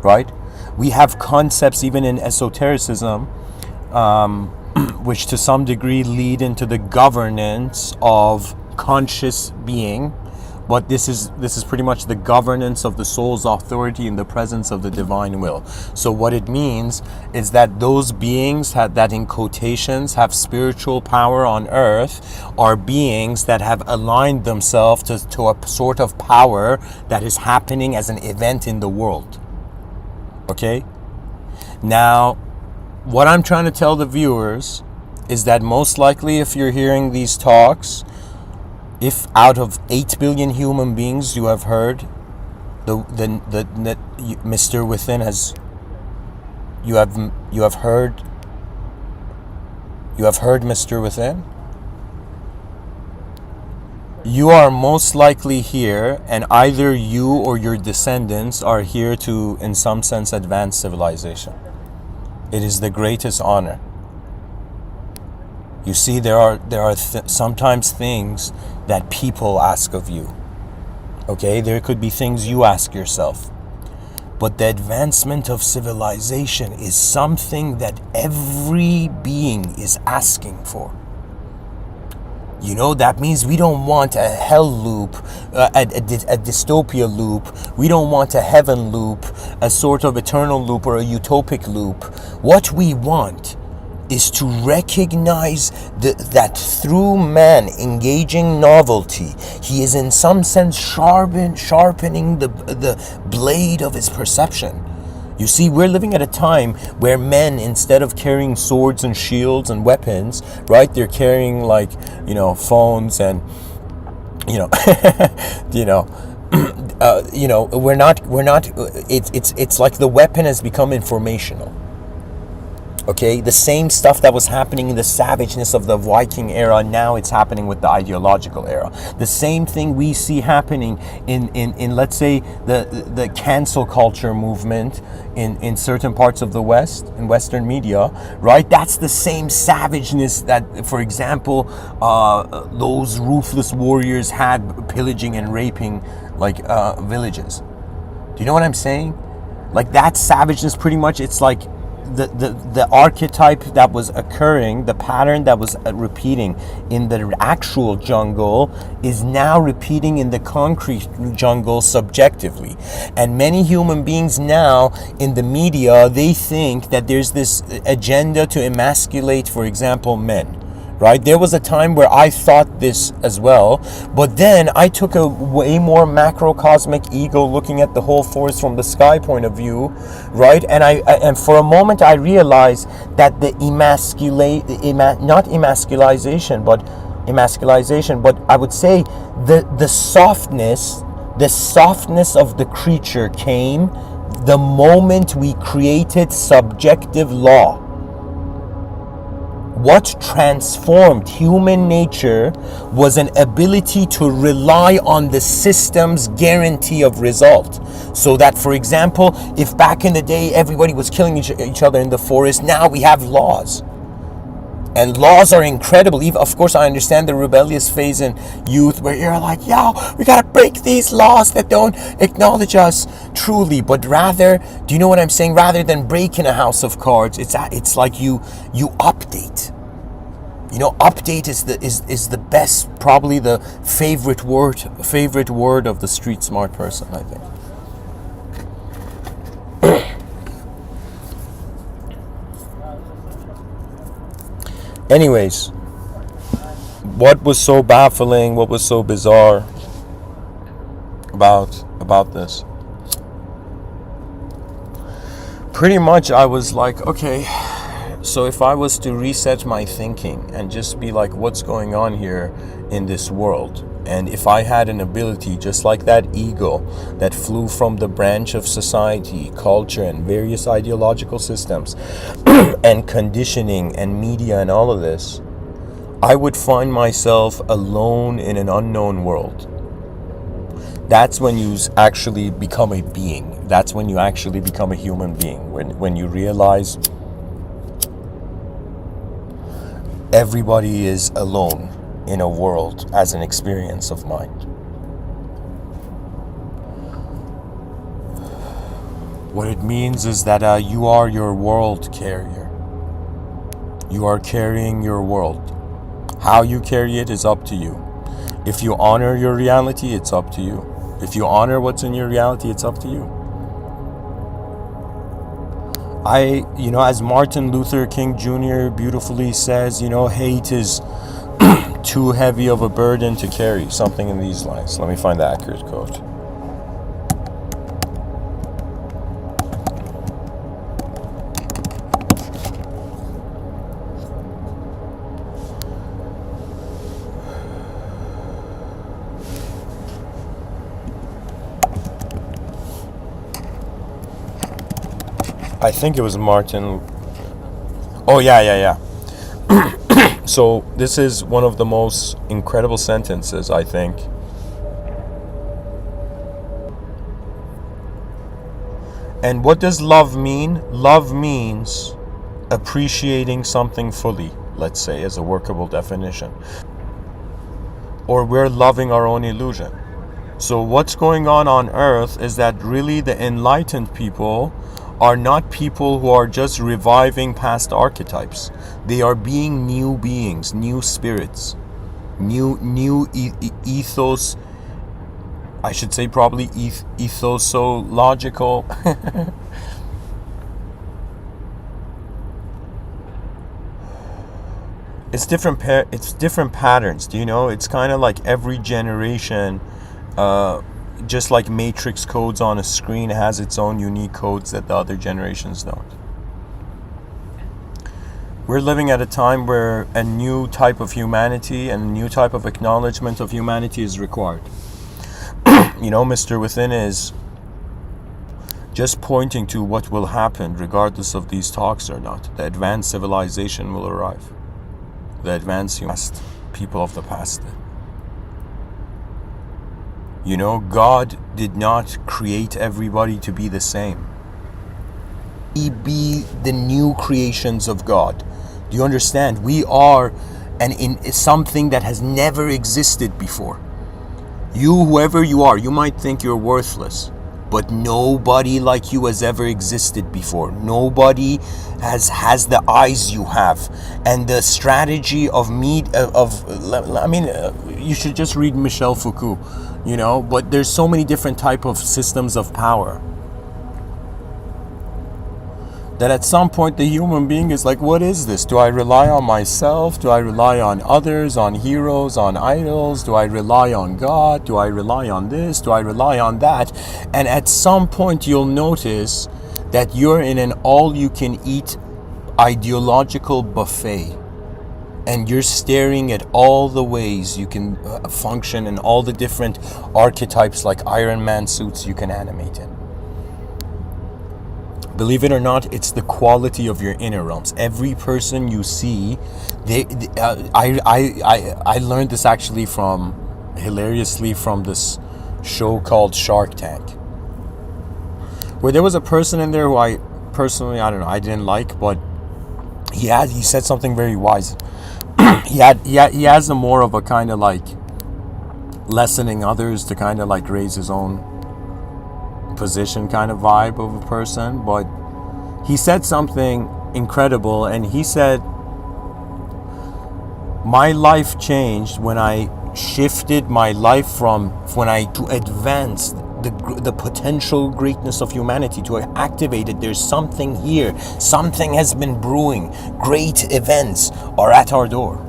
right? We have concepts even in esotericism, which to some degree lead into the governance of conscious being. But this is pretty much the governance of the soul's authority in the presence of the divine will. So what it means is that those beings that in quotations have spiritual power on earth are beings that have aligned themselves to a sort of power that is happening as an event in the world. Okay? Now, what I'm trying to tell the viewers is that most likely if you're hearing these talks, if out of 8 billion human beings you have heard Mr. Within has, you have heard Mr. Within, you are most likely here, and either you or your descendants are here to, in some sense, advance civilization. It is the greatest honor. You see, there are sometimes things that people ask of you. Okay, there could be things you ask yourself. But the advancement of civilization is something that every being is asking for. You know, that means we don't want a hell loop, a dystopia loop. We don't want a heaven loop, a sort of eternal loop or a utopic loop. What we want is to recognize that through man engaging novelty, he is in some sense sharpening the blade of his perception. You see, we're living at a time where men, instead of carrying swords and shields and weapons, right, they're carrying like, phones and, we're not. It's like the weapon has become informational. Okay, the same stuff that was happening in the savageness of the Viking era, now it's happening with the ideological era. The same thing we see happening in let's say the cancel culture movement in certain parts of the West, in Western media, right? That's the same savageness that, for example, those ruthless warriors had pillaging and raping like villages. Do you know what I'm saying? Like that savageness, pretty much, it's like the archetype that was occurring, the pattern that was repeating in the actual jungle is now repeating in the concrete jungle subjectively. And many human beings now in the media, they think that there's this agenda to emasculate, for example, men. Right? There was a time where I thought this as well, but then I took a way more macrocosmic ego looking at the whole forest from the sky point of view, right? And for a moment I realized that the not emasculization, but I would say the softness of the creature came the moment we created subjective law. What transformed human nature was an ability to rely on the system's guarantee of result. So that, for example, if back in the day everybody was killing each other in the forest, now we have laws. And laws are incredible. Even, of course, I understand the rebellious phase in youth where you're like, yo, we gotta break these laws that don't acknowledge us truly. But rather, do you know what I'm saying? Rather than breaking a house of cards, it's like you update. You know, update is the best, probably the favorite word of the street smart person, I think. Anyways, what was so baffling, what was so bizarre about this? Pretty much I was like, okay, so if I was to reset my thinking and just be like, what's going on here in this world? And if I had an ability, just like that eagle that flew from the branch of society, culture, and various ideological systems, and conditioning and media and all of this, I would find myself alone in an unknown world. That's when you actually become a being. That's when you actually become a human being. When you realize everybody is alone in a world as an experience of mind. What it means is that you are your world carrier. You are carrying your world. How you carry it is up to you. If you honor your reality, it's up to you. If you honor what's in your reality, it's up to you. As Martin Luther King Jr. beautifully says, hate is too heavy of a burden to carry, something in these lines. Let me find the accurate quote. I think it was Martin. Oh, yeah. So this is one of the most incredible sentences, I think. And what does love mean? Love means appreciating something fully, let's say, as a workable definition. Or we're loving our own illusion. So what's going on earth is that really the enlightened people are not people who are just reviving past archetypes. They are being new beings, new spirits. ethos. I should say probably ethosological. It's different patterns. Do you know? It's kind of like every generation, just like matrix codes on a screen, has its own unique codes that the other generations don't. We're living at a time where a new type of humanity and a new type of acknowledgement of humanity is required. You know, Mr.Within is just pointing to what will happen regardless of these talks or not. The advanced civilization will arrive. The advanced people of the past did. You know, God did not create everybody to be the same. We be the new creations of God. Do you understand? We are something that has never existed before. You, whoever you are, you might think you're worthless, but nobody like you has ever existed before. Nobody has the eyes you have, and the strategy you should just read Michel Foucault, you know. But there's so many different type of systems of power that at some point the human being is like, what is this? Do I rely on myself? Do I rely on others, on heroes, on idols? Do I rely on God? Do I rely on this? Do I rely on that? And at some point you'll notice that you're in an all-you-can-eat ideological buffet, and you're staring at all the ways you can function and all the different archetypes like Iron Man suits you can animate in. Believe it or not, it's the quality of your inner realms. Every person you see, I learned this actually hilariously from this show called Shark Tank, where there was a person in there who I personally, I don't know, I didn't like, but he said something very wise. he has a more of a kind of like lessening others to kind of like raise his own position kind of vibe of a person. But he said something incredible, and he said, my life changed when I shifted my life to advance the potential greatness of humanity, to activate it. There's something here, something has been brewing. Great events are at our door.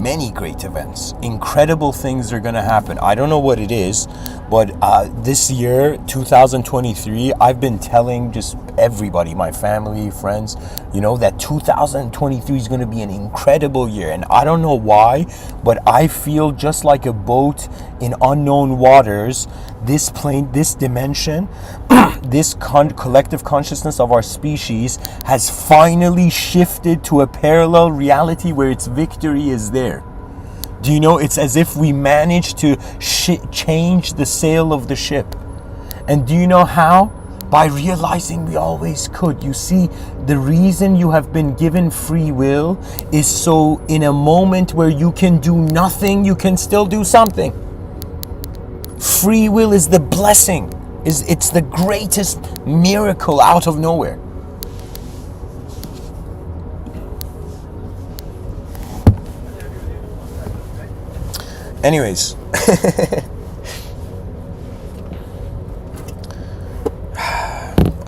Many great events, incredible things are going to happen. I don't know what it is, but this year, 2023, I've been telling just everybody, my family, friends, you know, that 2023 is going to be an incredible year. And I don't know why, but I feel just like a boat in unknown waters. This plane, this dimension, this collective consciousness of our species has finally shifted to a parallel reality where its victory is there. Do you know, it's as if we managed to change the sail of the ship. And do you know how? By realizing we always could. You see, the reason you have been given free will is so in a moment where you can do nothing, you can still do something. Free will is the blessing. It's the greatest miracle out of nowhere. Anyways,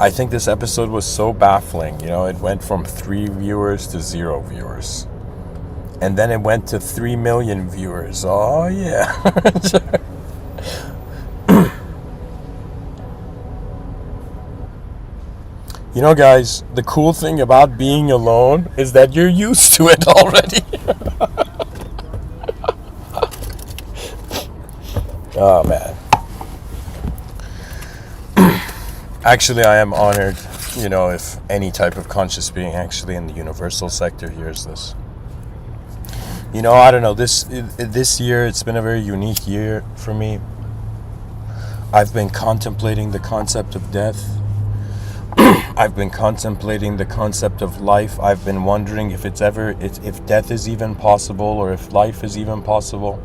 I think this episode was so baffling. You know, it went from 3 viewers to 0 viewers. And then it went to 3 million viewers. Oh, yeah. You know, guys, the cool thing about being alone is that you're used to it already. Oh, man. Actually, I am honored, you know, if any type of conscious being actually in the universal sector hears this. You know, I don't know, this year, it's been a very unique year for me. I've been contemplating the concept of death. I've been contemplating the concept of life. I've been wondering if if death is even possible, or if life is even possible.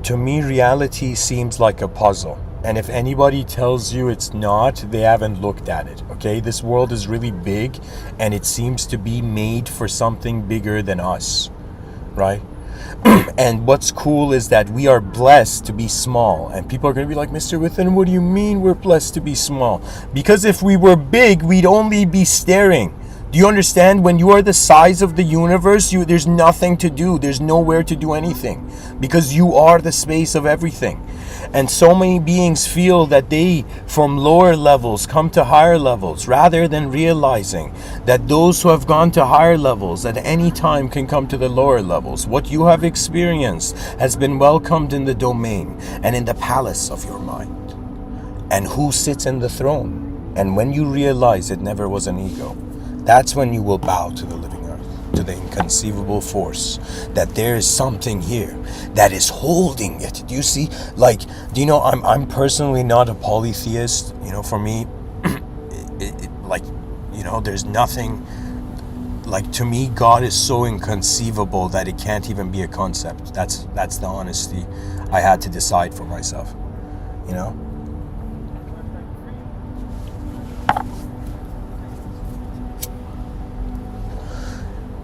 To me, reality seems like a puzzle. And if anybody tells you it's not, they haven't looked at it, okay? This world is really big, and it seems to be made for something bigger than us, right? And what's cool is that we are blessed to be small. And people are going to be like, Mr. Within, what do you mean we're blessed to be small? Because if we were big, we'd only be staring. Do you understand? When you are the size of the universe, there's nothing to do. There's nowhere to do anything. Because you are the space of everything. And so many beings feel that they, from lower levels, come to higher levels, rather than realizing that those who have gone to higher levels at any time can come to the lower levels. What you have experienced has been welcomed in the domain and in the palace of your mind. And who sits in the throne? And when you realize it never was an ego, that's when you will bow to the living earth, to the inconceivable force, that there is something here that is holding it. Do you see? Like, do you know, I'm personally not a polytheist. You know, for me, like, you know, there's nothing, like, to me, God is so inconceivable that it can't even be a concept. That's the honesty I had to decide for myself, you know?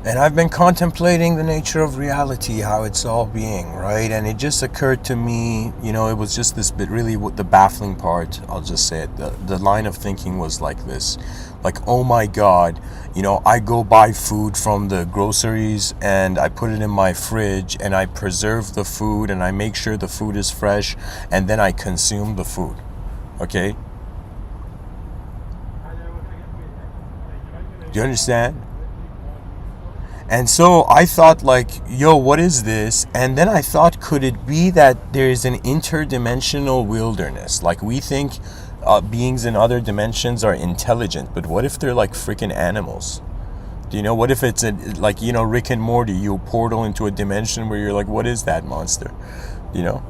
And I've been contemplating the nature of reality, how it's all being, right? And it just occurred to me, you know, it was just this bit, really the baffling part, I'll just say it, the line of thinking was like this, like, oh my God, you know, I go buy food from the groceries and I put it in my fridge and I preserve the food and I make sure the food is fresh and then I consume the food, okay? Do you understand? And so I thought, like, yo, what is this? And then I thought, could it be that there is an interdimensional wilderness? Like, we think beings in other dimensions are intelligent, but what if they're like freaking animals? Do you know, what if it's like, you know, Rick and Morty, you portal into a dimension where you're like, what is that monster? You know?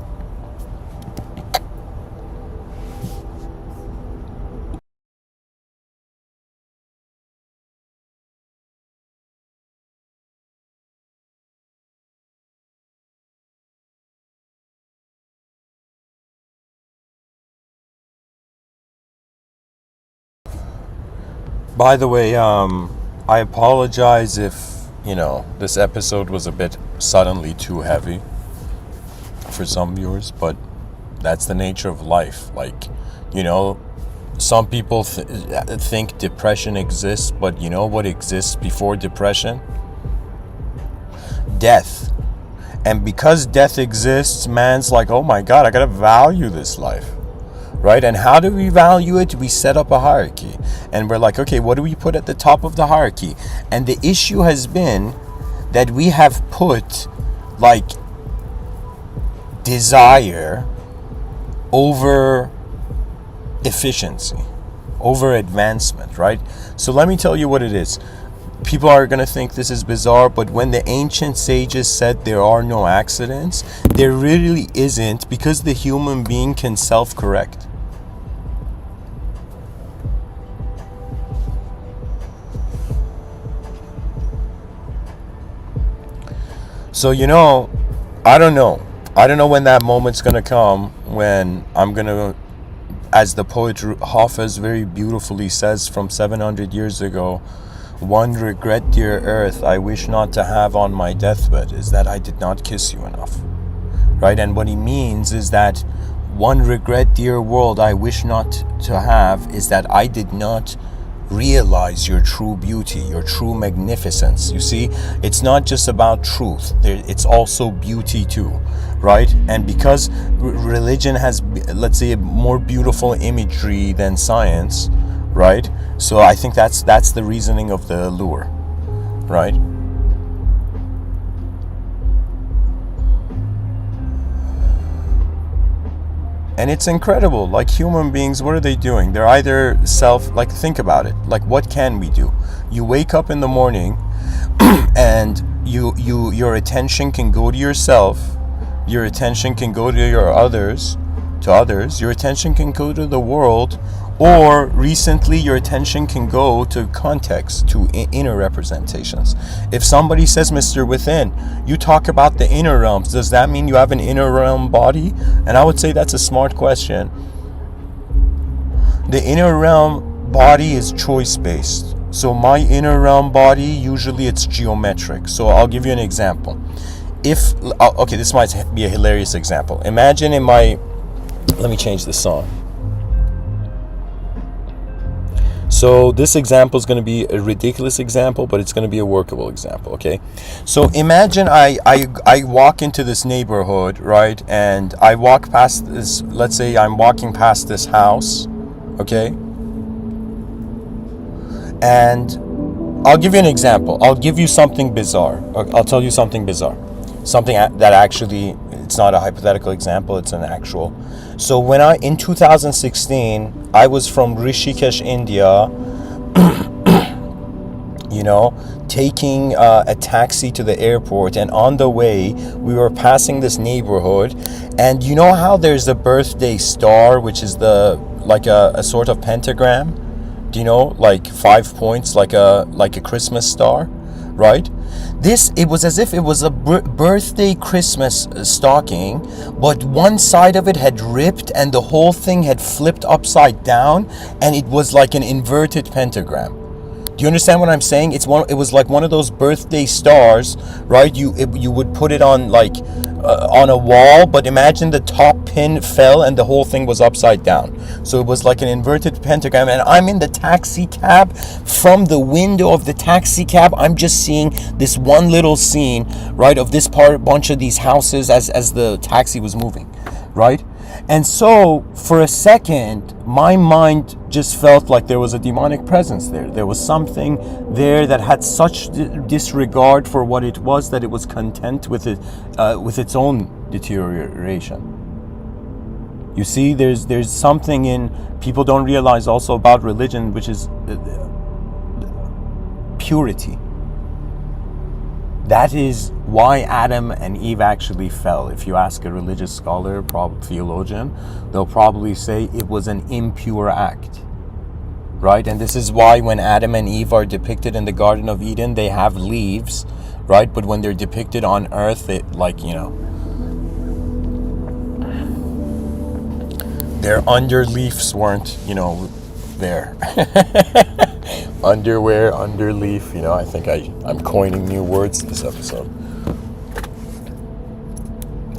By the way, I apologize if, you know, this episode was a bit suddenly too heavy for some viewers, but that's the nature of life. Like, you know, some people think depression exists, but you know what exists before depression? Death. And because death exists, man's like, oh my God, I gotta value this life. Right? And how do we value it? We set up a hierarchy. And we're like, okay, what do we put at the top of the hierarchy? And the issue has been that we have put, like, desire over efficiency, over advancement, right? So let me tell you what it is. People are going to think this is bizarre, but when the ancient sages said there are no accidents, there really isn't, because the human being can self-correct. So, you know, I don't know. I don't know when that moment's going to come when I'm going to, as the poet Hafez very beautifully says from 700 years ago, one regret, dear earth, I wish not to have on my deathbed is that I did not kiss you enough. Right? And what he means is that one regret, dear world, I wish not to have is that I did not realize your true beauty, your true magnificence. You see, it's not just about truth, it's also beauty too, right? And because religion has, let's say, a more beautiful imagery than science, right? So I think that's the reasoning of the allure, right? And it's incredible. Like, human beings, what are they doing? They're either like, think about it. Like, what can we do? You wake up in the morning and your attention can go to yourself. Your attention can go to others. Your attention can go to the world. Or recently, your attention can go to context, to inner representations. If somebody says, Mr. Within, you talk about the inner realms, does that mean you have an inner realm body? And I would say that's a smart question. The inner realm body is choice-based. So my inner realm body, usually it's geometric. So I'll give you an example. if okay, this might be a hilarious example. Imagine in my, let me change the song. So this example is going to be a ridiculous example, but it's going to be a workable example, okay? So imagine I walk into this neighborhood, right? And I walk past this, let's say I'm walking past this house, okay? And I'll give you an example. I'll give you something bizarre. I'll tell you something bizarre. Something that actually, it's not a hypothetical example, it's an actual. So when in 2016, I was from Rishikesh, India, you know, taking a taxi to the airport, and on the way, we were passing this neighborhood, and you know how there's a birthday star, which is like a sort of pentagram? Do you know, like 5 points, like a Christmas star, right? It was as if it was a birthday Christmas stocking, but one side of it had ripped and the whole thing had flipped upside down, and it was like an inverted pentagram. Do you understand what I'm saying? It was like one of those birthday stars, right? You would put it on like on a wall, but imagine the top pin fell and the whole thing was upside down. So it was like an inverted pentagram, and I'm in the taxi cab. From the window of the taxi cab, I'm just seeing this one little scene, right, of this bunch of these houses as the taxi was moving, right? And so for a second, my mind just felt like there was a demonic presence there. There was something there that had such disregard for what it was that it was content with it, with its own deterioration. You see, there's something in people don't realize also about religion, which is purity. That is why Adam and Eve actually fell. If you ask a religious scholar, theologian, they'll probably say it was an impure act, right? And this is why when Adam and Eve are depicted in the Garden of Eden, they have leaves, right? But when they're depicted on earth, it, like, you know, their underleafs weren't, you know, there. Underwear, underleaf, you know, I think I'm coining new words this episode.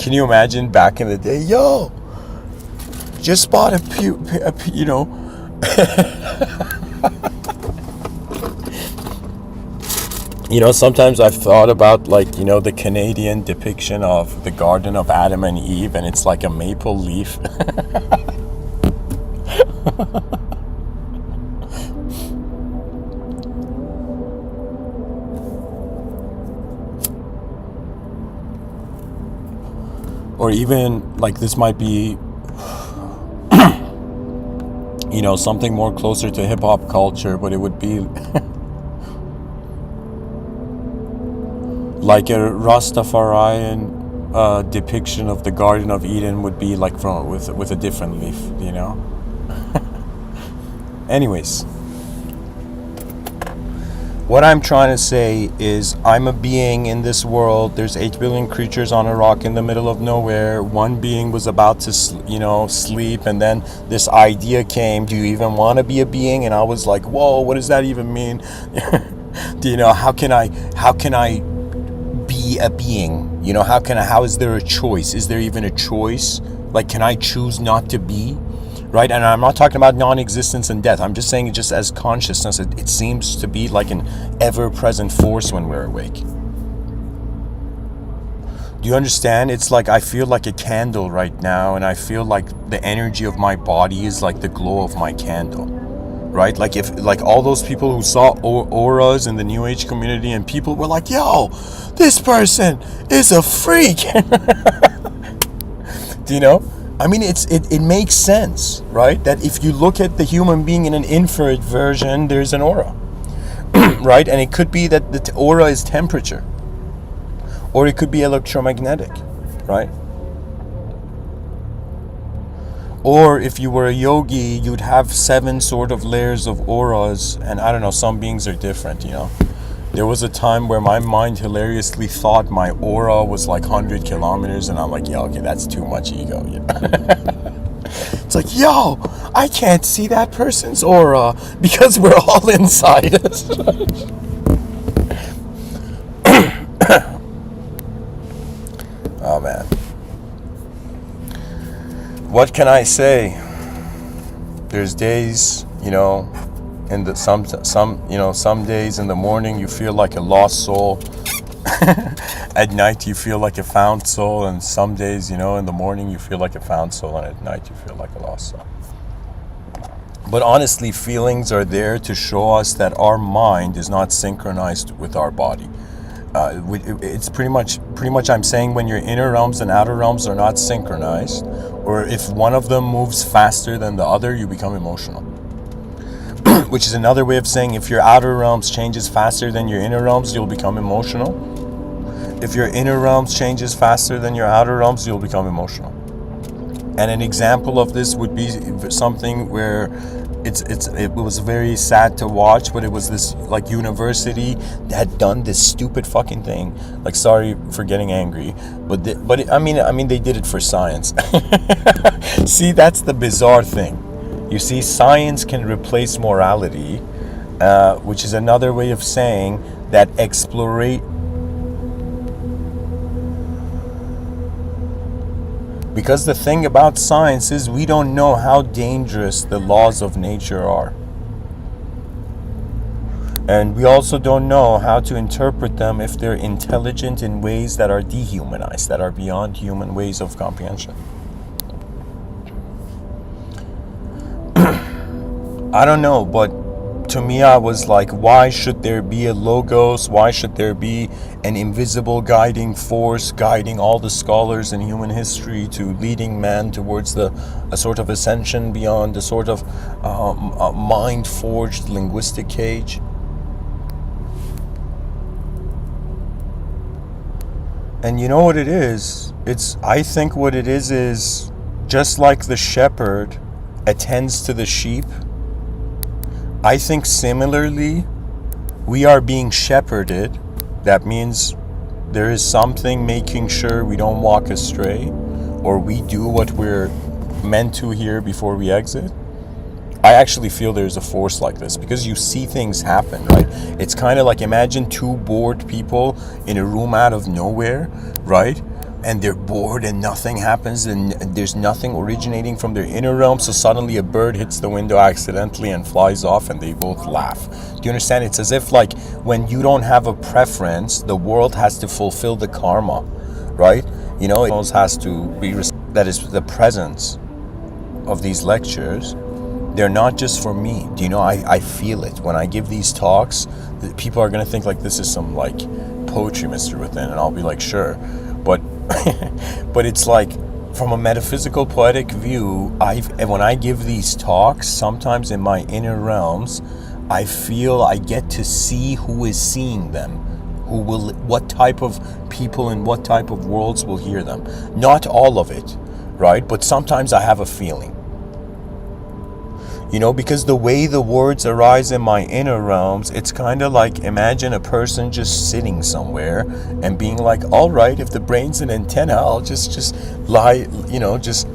Can you imagine back in the day, yo, just bought you know, you know, sometimes I've thought about, like, you know, the Canadian depiction of the Garden of Adam and Eve, and it's like a maple leaf. Or even, like, this might be, you know, something more closer to hip-hop culture, but it would be like a Rastafarian depiction of the Garden of Eden would be like with a different leaf, you know? Anyways, what I'm trying to say is I'm a being in this world. There's 8 billion creatures on a rock in the middle of nowhere. One being was about to, sleep, and then this idea came, do you even want to be a being? And I was like, whoa, what does that even mean? Do you know, how can I be a being? You know, how is there a choice? Is there even a choice? Like, can I choose not to be? Right? And I'm not talking about non-existence and death. I'm just saying, just as consciousness, it seems to be like an ever-present force when we're awake. Do you understand? It's like I feel like a candle right now, and I feel like the energy of my body is like the glow of my candle. Right? Like all those people who saw auras in the New Age community, and people were like, yo, this person is a freak. Do you know? I mean, it makes sense, right? That if you look at the human being in an infrared version, there's an aura, right? And it could be that the aura is temperature, or it could be electromagnetic, right? Or if you were a yogi, you'd have 7 sort of layers of auras, and I don't know, some beings are different, you know? There was a time where my mind hilariously thought my aura was like 100 kilometers, and I'm like, yeah, okay, that's too much ego. Yeah. It's like, yo, I can't see that person's aura because we're all inside us. Oh man. What can I say? There's days, and some days in the morning you feel like a lost soul. At night you feel like a found soul, and some days, in the morning you feel like a found soul, and at night you feel like a lost soul. But honestly, feelings are there to show us that our mind is not synchronized with our body. It's pretty much I'm saying when your inner realms and outer realms are not synchronized, or if one of them moves faster than the other, you become emotional. Which is another way of saying if your outer realms changes faster than your inner realms, you'll become emotional. If your inner realms changes faster than your outer realms, you'll become emotional. And an example of this would be something where it was very sad to watch, but it was this like university that had done this stupid fucking thing. Like, sorry for getting angry, but I mean they did it for science. See, that's the bizarre thing. You see, science can replace morality, which is another way of saying that because the thing about science is we don't know how dangerous the laws of nature are. And we also don't know how to interpret them if they're intelligent in ways that are dehumanized, that are beyond human ways of comprehension. I don't know, but to me, I was like, why should there be a logos? Why should there be an invisible guiding force guiding all the scholars in human history to leading man towards a sort of ascension beyond a sort of mind-forged linguistic cage? And you know what it is? I think what it is just like the shepherd attends to the sheep. I think similarly, we are being shepherded. That means there is something making sure we don't walk astray, or we do what we're meant to here before we exit. I actually feel there's a force like this because you see things happen, right? It's kind of like, imagine two bored people in a room out of nowhere, right? And they're bored and nothing happens and there's nothing originating from their inner realm, so suddenly a bird hits the window accidentally and flies off and they both laugh. Do you understand? It's as if like when you don't have a preference, the world has to fulfill the karma, right? It has to be, that is the presence of these lectures. They're not just for me. Do you know, I feel it. When I give these talks, people are going to think like this is some like poetry, Mr. Within, and I'll be like, sure. But but it's like, from a metaphysical poetic view, when I give these talks, sometimes in my inner realms, I feel I get to see who is seeing them, what type of people and what type of worlds will hear them. Not all of it, right? But sometimes I have a feeling. Because the way the words arise in my inner realms, it's kind of like, imagine a person just sitting somewhere and being like, all right, if the brain's an antenna, I'll just lie, just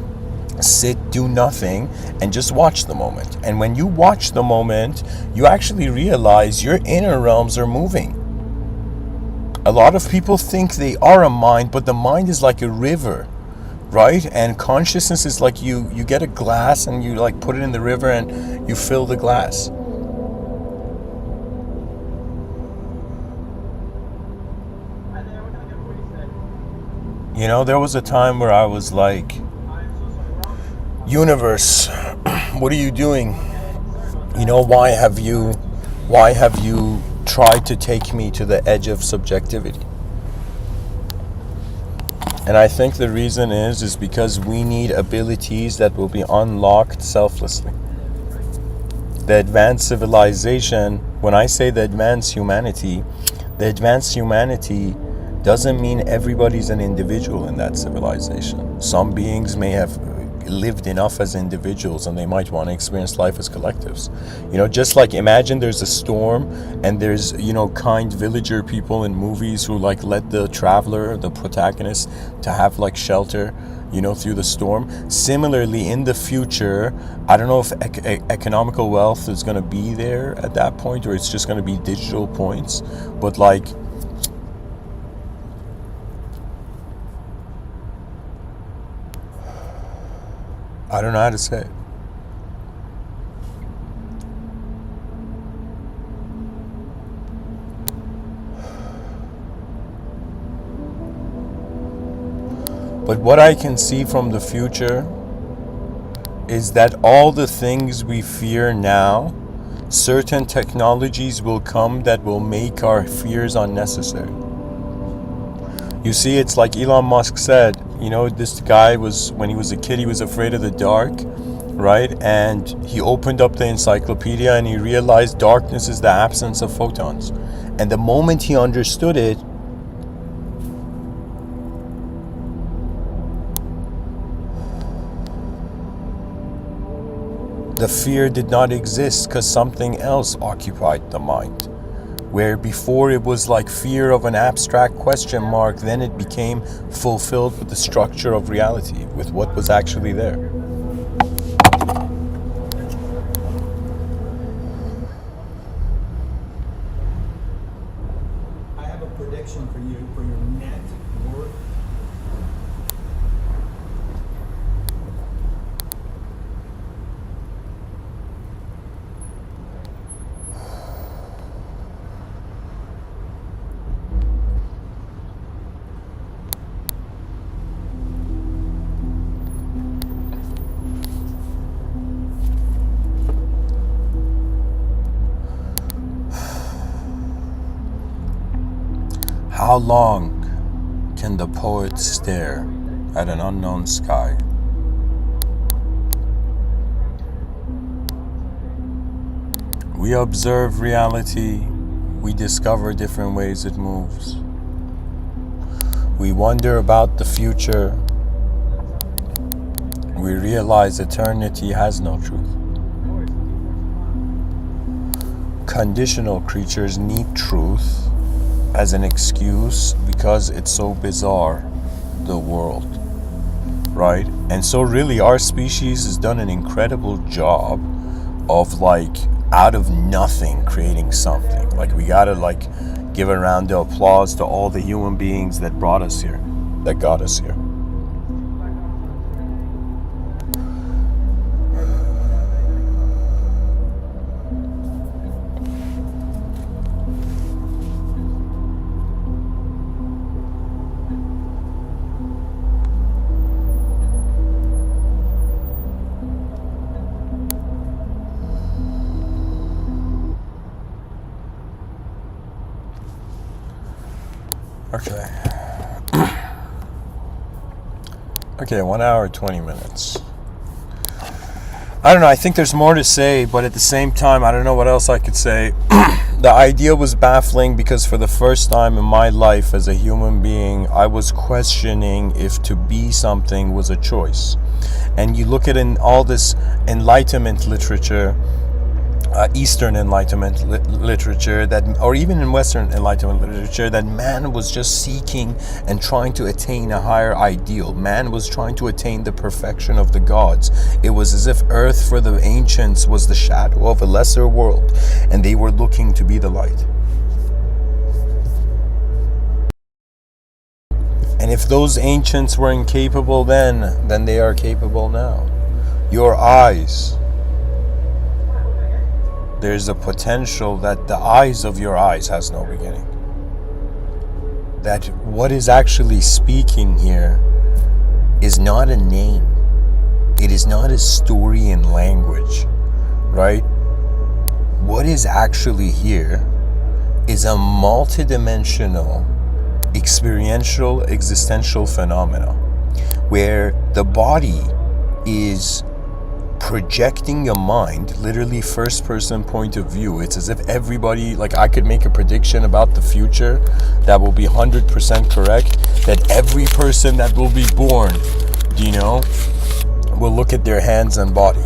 sit, do nothing, and just watch the moment. And when you watch the moment, you actually realize your inner realms are moving. A lot of people think they are a mind, but the mind is like a river. Right? And consciousness is like you get a glass and you like put it in the river and you fill the glass. There was a time where I was like, universe, what are you doing? Why have you tried to take me to the edge of subjectivity? And I think the reason is because we need abilities that will be unlocked selflessly. The advanced civilization, when I say the advanced humanity doesn't mean everybody's an individual in that civilization. Some beings may have lived enough as individuals and they might want to experience life as collectives. Just like imagine there's a storm and there's, kind villager people in movies who like let the traveler, the protagonist, to have like shelter, through the storm. Similarly, in the future, I don't know if economical wealth is going to be there at that point or it's just going to be digital points, but like I don't know how to say it. But what I can see from the future is that all the things we fear now, certain technologies will come that will make our fears unnecessary. You see, it's like Elon Musk said, this guy when he was a kid, he was afraid of the dark, right? And he opened up the encyclopedia and he realized darkness is the absence of photons. And the moment he understood it, the fear did not exist because something else occupied the mind. Where before it was like fear of an abstract question mark, then it became fulfilled with the structure of reality, with what was actually there. I have a prediction for you for your net worth. How long can the poet stare at an unknown sky? We observe reality, we discover different ways it moves. We wonder about the future, we realize eternity has no truth. Conditional creatures need truth as an excuse because it's so bizarre, the world, right? And so really our species has done an incredible job of out of nothing creating something. We gotta give a round of applause to all the human beings that brought us here, that got us here. Okay. Okay, 1 hour, 20 minutes. I don't know, I think there's more to say, but at the same time, I don't know what else I could say. The idea was baffling because for the first time in my life as a human being, I was questioning if to be something was a choice. And you look at in all this Enlightenment literature, Eastern Enlightenment literature, or even in Western Enlightenment literature, that man was just seeking and trying to attain a higher ideal. Man was trying to attain the perfection of the gods. It was as if Earth for the ancients was the shadow of a lesser world, and they were looking to be the light. And if those ancients were incapable then they are capable now. Your eyes, there's a potential that the eyes of your eyes has no beginning. That what is actually speaking here is not a name. It is not a story in language, right? What is actually here is a multidimensional, experiential, existential phenomena where the body is projecting a mind, literally first person point of view. It's as if everybody, I could make a prediction about the future that will be 100% correct, that every person that will be born, will look at their hands and body.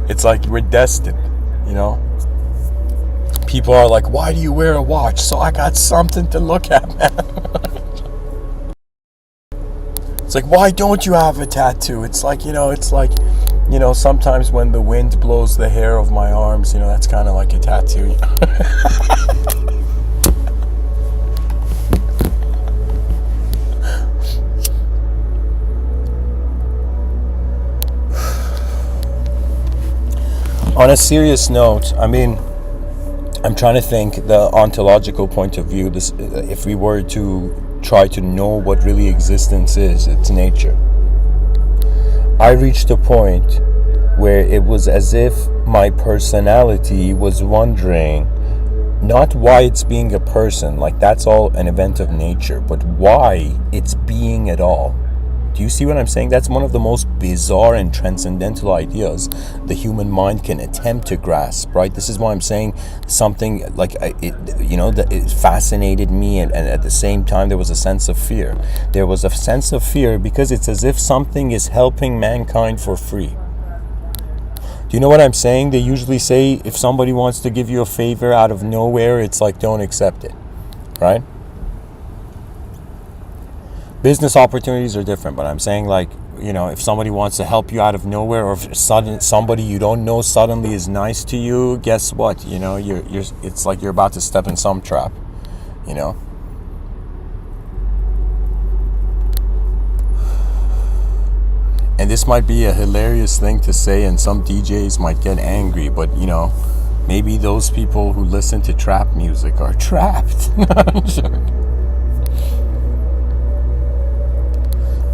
It's like we're destined, People are like, why do you wear a watch? So I got something to look at, man. It's like, why don't you have a tattoo? It's like, sometimes when the wind blows the hair of my arms, that's kind of like a tattoo. On a serious note, I mean, I'm trying to think the ontological point of view. This, if we were to try to know what really existence is, it's nature. I reached a point where it was as if my personality was wondering not why it's being a person, like that's all an event of nature, but why it's being at all. Do you see what I'm saying? That's one of the most bizarre and transcendental ideas the human mind can attempt to grasp, right? This is why I'm saying something like that it fascinated me, and at the same time there was a sense of fear. There was a sense of fear because it's as if something is helping mankind for free. Do you know what I'm saying? They usually say if somebody wants to give you a favor out of nowhere, it's like don't accept it, right? Business opportunities are different, but I'm saying like, if somebody wants to help you out of nowhere, or if somebody you don't know suddenly is nice to you, guess what? You're it's like you're about to step in some trap, And this might be a hilarious thing to say, and some DJs might get angry, but maybe those people who listen to trap music are trapped.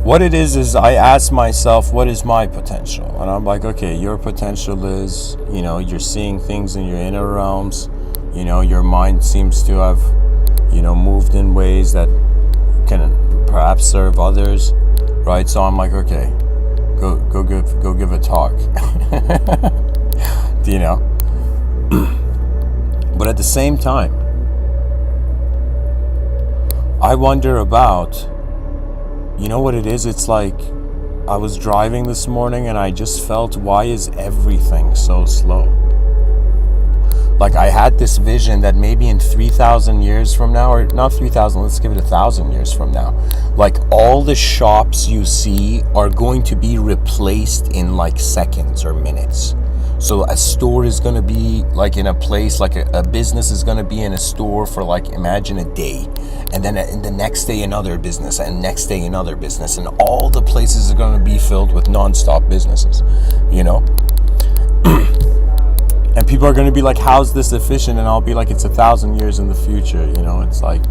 What it is I ask myself, what is my potential? And I'm like, okay, your potential is, you're seeing things in your inner realms. Your mind seems to have, moved in ways that can perhaps serve others, right? So I'm like, okay, go give a talk. But at the same time, I wonder about, what it is? It's like I was driving this morning and I just felt, why is everything so slow? Like I had this vision that maybe in 3,000 years from now, or not 3,000, let's give it 1,000 years from now, like all the shops you see are going to be replaced in like seconds or minutes. So a store is going to be like in a place, like a business is going to be in a store for like, imagine a day. And then in the next day, another business, and next day, another business. And all the places are going to be filled with non-stop businesses, And people are going to be like, how's this efficient? And I'll be like, it's 1,000 years in the future. It's like,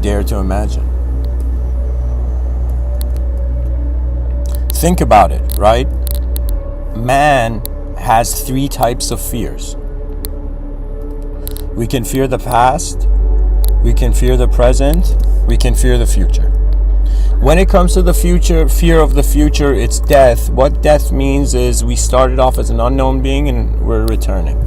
dare to imagine. Think about it, right? Man has 3 types of fears. We can fear the past, we can fear the present, we can fear the future. When it comes to the future, fear of the future, it's death. What death means is we started off as an unknown being and we're returning.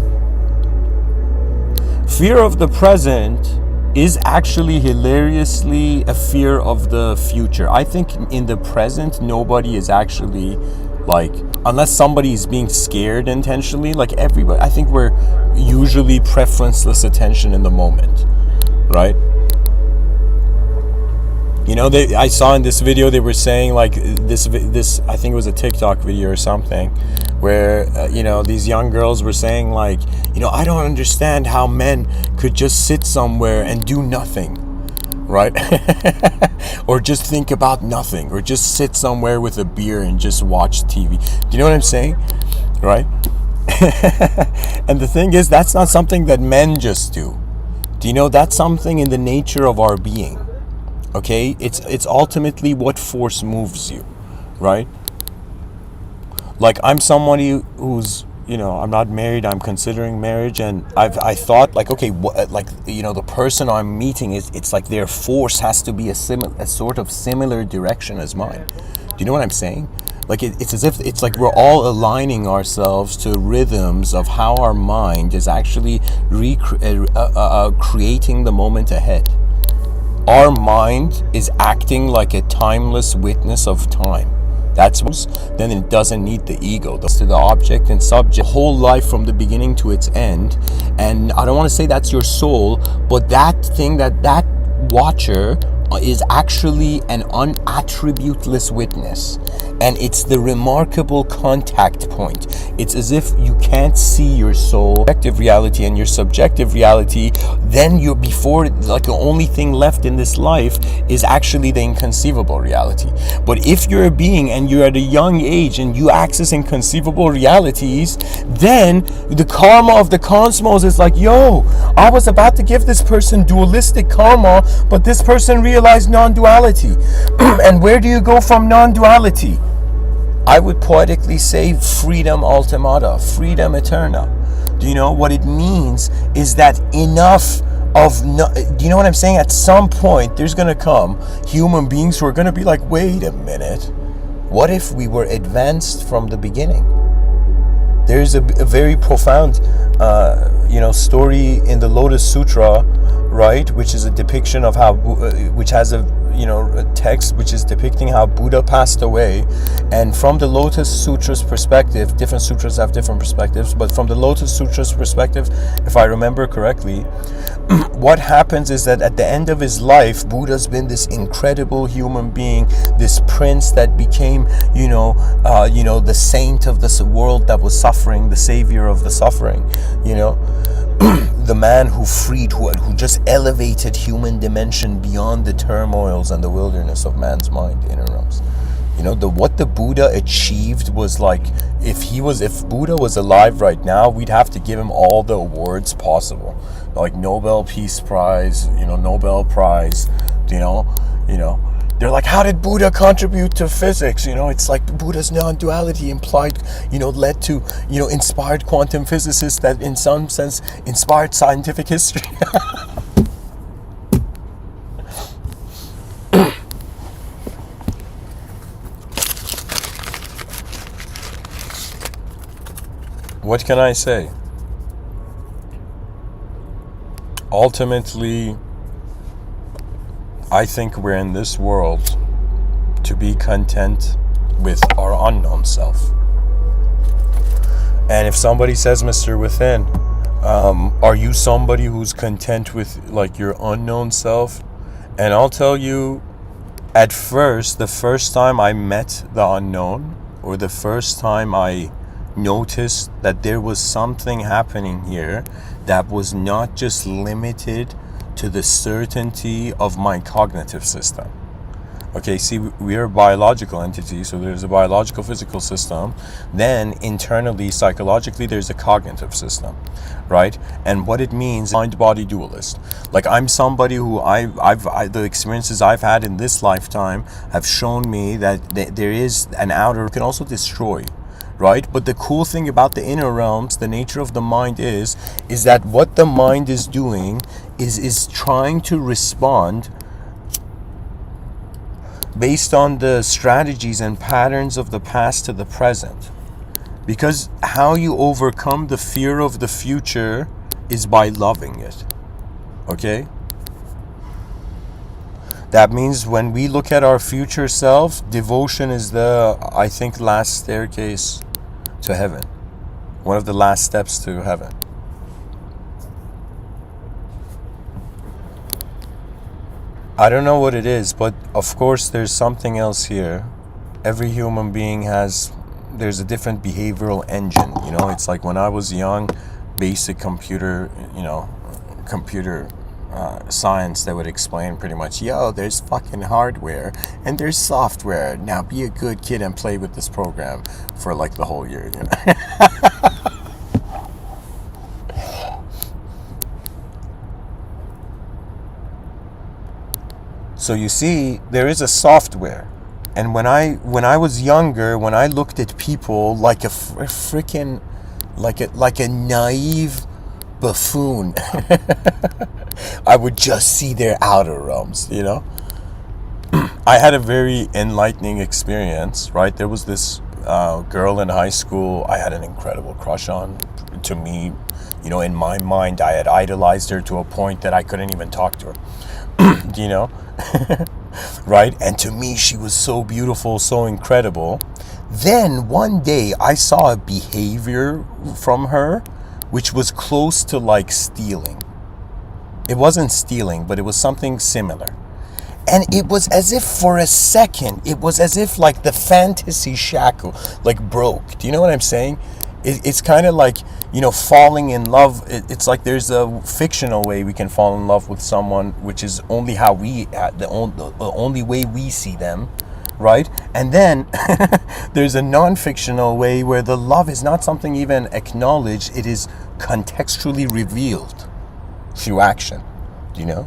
Fear of the present is actually hilariously a fear of the future. I think in the present, nobody is actually like, unless somebody is being scared intentionally, like everybody, I think we're usually preferenceless attention in the moment, right? I saw in this video, they were saying like this, I think it was a TikTok video or something, where, these young girls were saying like, I don't understand how men could just sit somewhere and do nothing, right? Or just think about nothing, or just sit somewhere with a beer and just watch TV. Do you know what I'm saying? Right? And the thing is, that's not something that men just do. Do you know that's something in the nature of our being? Okay, it's ultimately what force moves you, right? Like I'm somebody who's, I'm not married, I'm considering marriage, and I thought like, okay, the person I'm meeting it's like their force has to be a sort of similar direction as mine. Do you know what I'm saying? Like it's as if it's like we're all aligning ourselves to rhythms of how our mind is actually creating the moment ahead. Our mind is acting like a timeless witness of time. Then it doesn't need the ego. That's to the object and subject, whole life from the beginning to its end. And I don't want to say that's your soul, but that thing, that watcher is actually an unattributeless witness, and it's the remarkable contact point. It's as if you can't see your soul objective reality and your subjective reality. Then you're before, like, the only thing left in this life is actually the inconceivable reality. But if you're a being and you're at a young age and you access inconceivable realities, then the karma of the cosmos is like, yo, I was about to give this person dualistic karma, but this person realized non-duality. And where do you go from non-duality? I would poetically say freedom ultimata, freedom eterna. Do you know what it means? Is that enough of, do you know what I'm saying? At some point, there's going to come human beings who are going to be like, wait a minute, what if we were advanced from the beginning? There's a very profound, story in the Lotus Sutra, right? Which is a depiction of how, which has a text which is depicting how Buddha passed away. And from the Lotus Sutra's perspective, different sutras have different perspectives, but from the Lotus Sutra's perspective, if I remember correctly, what happens is that at the end of his life, Buddha's been this incredible human being, this prince that became, the saint of this world that was suffering, the savior of the suffering, the man who freed, who just elevated human dimension beyond the turmoils and the wilderness of man's mind, inner realms. What the Buddha achieved was like, if Buddha was alive right now, we'd have to give him all the awards possible, like Nobel Peace Prize, Nobel Prize, They're like, how did Buddha contribute to physics? It's like Buddha's non-duality implied, led to, inspired quantum physicists that in some sense inspired scientific history. What can I say? Ultimately, I think we're in this world to be content with our unknown self. And if somebody says, Mr. Within, are you somebody who's content with like your unknown self? And I'll tell you, at first, the first time I met the unknown, or the first time I noticed that there was something happening here that was not just limited to the certainty of my cognitive system. Okay, see, we are a biological entity, so there's a biological physical system. Then internally, psychologically, there's a cognitive system, right? And what it means, mind-body dualist. Like, I'm somebody who the experiences I've had in this lifetime have shown me that there is an outer, can also destroy, right? But the cool thing about the inner realms, the nature of the mind is that what the mind is doing is trying to respond based on the strategies and patterns of the past to the present. Because how you overcome the fear of the future is by loving it. Okay? That means when we look at our future self, devotion is the, I think, last staircase to heaven. One of the last steps to heaven. I don't know what it is, but of course there's something else here. Every human being there's a different behavioral engine. It's like when I was young, basic computer science that would explain pretty much, there's fucking hardware and there's software. Now be a good kid and play with this program for like the whole year, So you see, there is a software. And when I was younger, when I looked at people like a freaking, like a naive buffoon, I would just see their outer realms, I had a very enlightening experience, right? There was this girl in high school I had an incredible crush on. To me, in my mind, I had idolized her to a point that I couldn't even talk to her. Right? And to me, she was so beautiful, so incredible. Then one day I saw a behavior from her which was close to like stealing. It wasn't stealing, but it was something similar. And it was as if for a second, it was as if like the fantasy shackle like broke. Do you know what I'm saying? It's kind of like, falling in love. It's like there's a fictional way we can fall in love with someone, which is only how the only way we see them, right? And then there's a non-fictional way where the love is not something even acknowledged. It is contextually revealed through action. Do you know?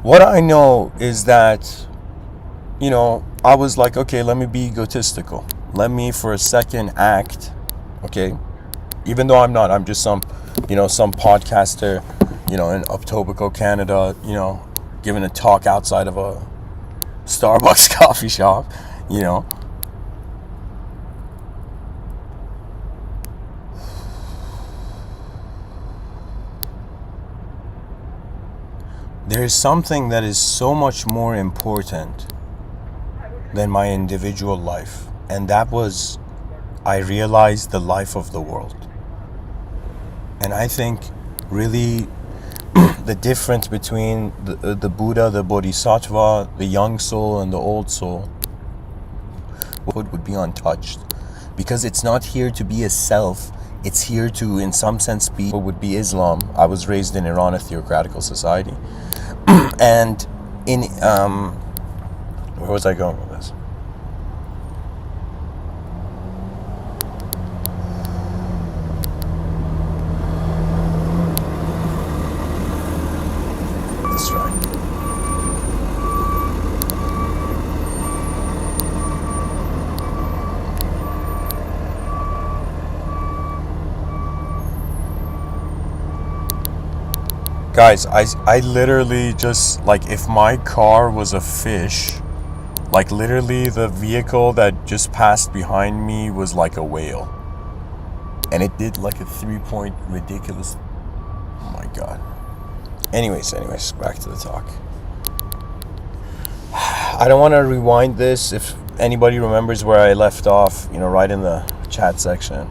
What I know is that, I was like, okay, let me be egotistical. Let me for a second act, okay? Even though I'm not, I'm just some podcaster, in Etobicoke, Canada, giving a talk outside of a Starbucks coffee shop, There is something that is so much more important than my individual life. And that was, I realized the life of the world. And I think really the difference between the Buddha, the Bodhisattva, the young soul and the old soul would be untouched. Because it's not here to be a self. It's here to, in some sense, would be Islam. I was raised in Iran, a theocratical society. And in, where was I going with this? Distracted. Guys, I literally just, like, if my car was a fish, like, literally the vehicle that just passed behind me was like a whale. And it did like a 3-point ridiculous, oh my god. Anyways, back to the talk. I don't want to rewind this. If anybody remembers where I left off, right in the chat section.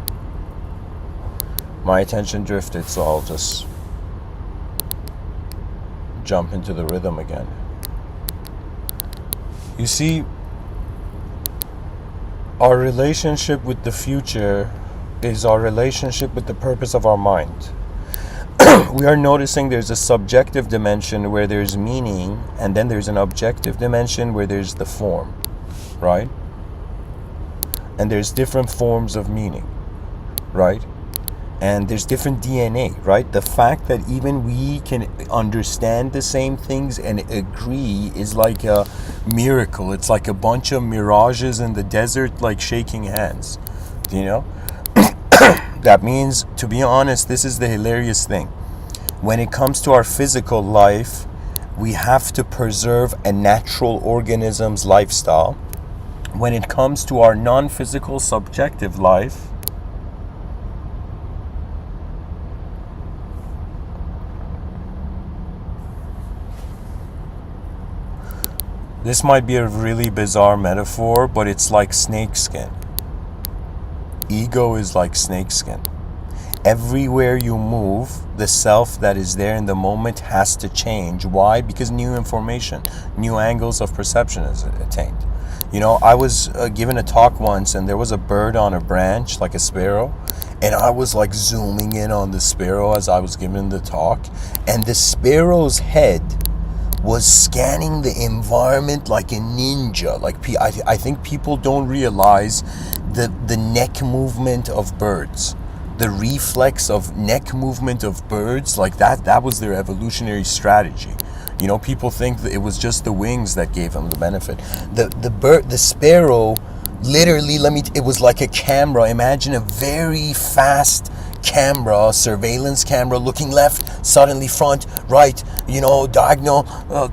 My attention drifted, so I'll just jump into the rhythm again. You see, our relationship with the future is our relationship with the purpose of our mind. We are noticing there's a subjective dimension where there's meaning, and then there's an objective dimension where there's the form, right? And there's different forms of meaning, right? And there's different DNA, right? The fact that even we can understand the same things and agree is like a miracle. It's like a bunch of mirages in the desert, like shaking hands, That means, to be honest, this is the hilarious thing. When it comes to our physical life, we have to preserve a natural organism's lifestyle. When it comes to our non-physical subjective life, this might be a really bizarre metaphor, but it's like snakeskin. Ego is like snakeskin. Everywhere you move, the self that is there in the moment has to change. Why? Because new information, new angles of perception is attained. I was given a talk once, and there was a bird on a branch, like a sparrow, and I was like zooming in on the sparrow as I was giving the talk, and the sparrow's head was scanning the environment like a ninja. Like, I think people don't realize the neck movement of birds, the reflex of neck movement of birds, like that was their evolutionary strategy. People think that it was just the wings that gave them the benefit. The sparrow, literally, it was like a camera. Imagine a very fast camera, surveillance camera, looking left, suddenly front, right, diagonal,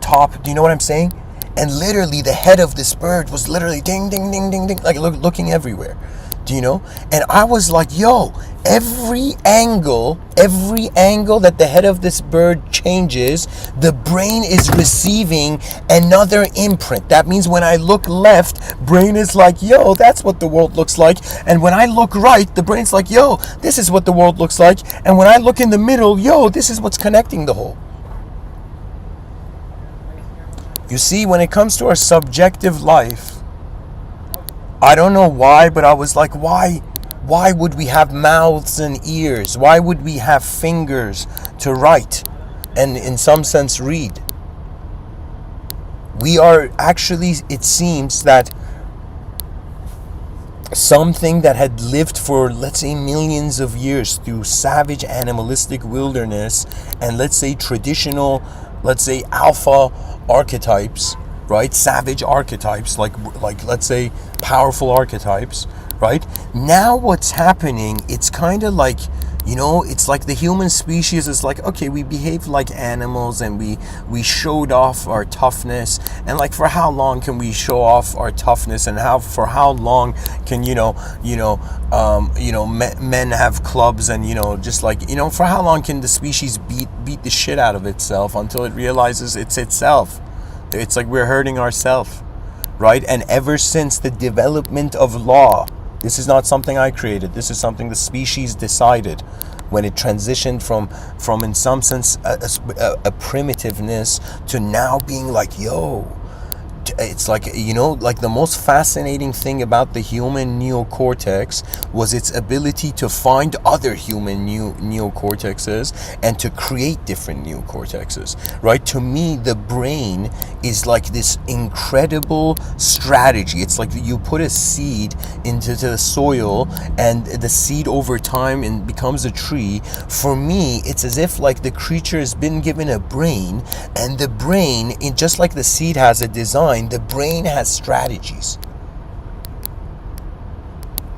top. Do you know what I'm saying? And literally the head of this bird was literally ding, ding, ding, ding, ding, like looking everywhere. Do you know? And I was like, yo, every angle that the head of this bird changes, the brain is receiving another imprint. That means when I look left, brain is like, yo, that's what the world looks like. And when I look right, the brain's like, yo, this is what the world looks like. And when I look in the middle, yo, this is what's connecting the whole. You see, when it comes to our subjective life, I don't know why, but I was like, why would we have mouths and ears? Why would we have fingers to write and in some sense read? We are actually, it seems that something that had lived for, let's say, millions of years through savage animalistic wilderness and, let's say, traditional, let's say, alpha archetypes, right? Savage archetypes, like let's say powerful archetypes, right? Now what's happening, it's kind of like, you know, it's like the human species is like, okay, we behave like animals and we showed off our toughness, and like for how long can we show off our toughness, and for how long can men have clubs, and just like, for how long can the species beat the shit out of itself until it realizes it's itself. It's like we're hurting ourselves, right? And ever since the development of law, this is not something I created. This is something the species decided when it transitioned from in some sense a primitiveness to now being like, yo, it's like, like the most fascinating thing about the human neocortex was its ability to find other human neocortexes and to create different neocortexes, right? To me, the brain is like this incredible strategy. It's like you put a seed into the soil and the seed over time becomes a tree. For me, it's as if like the creature has been given a brain, and the brain, just like the seed has a design, the brain has strategies.